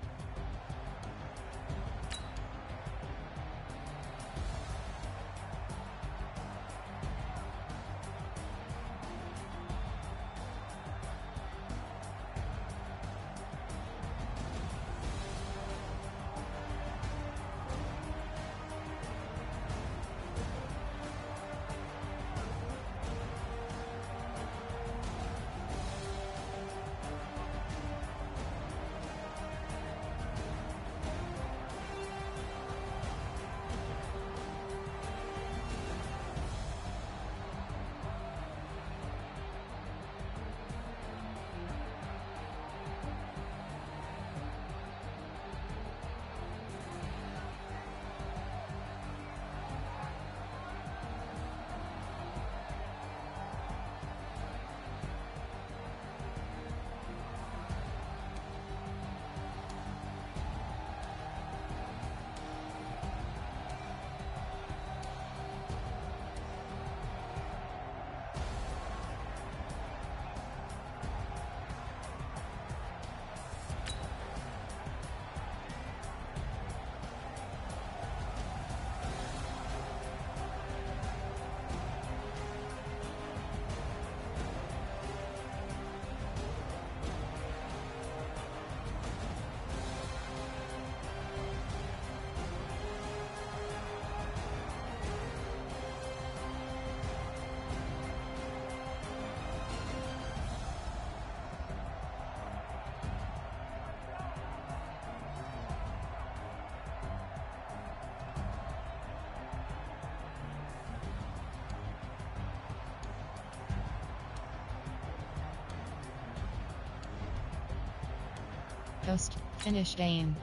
Post. Finish game.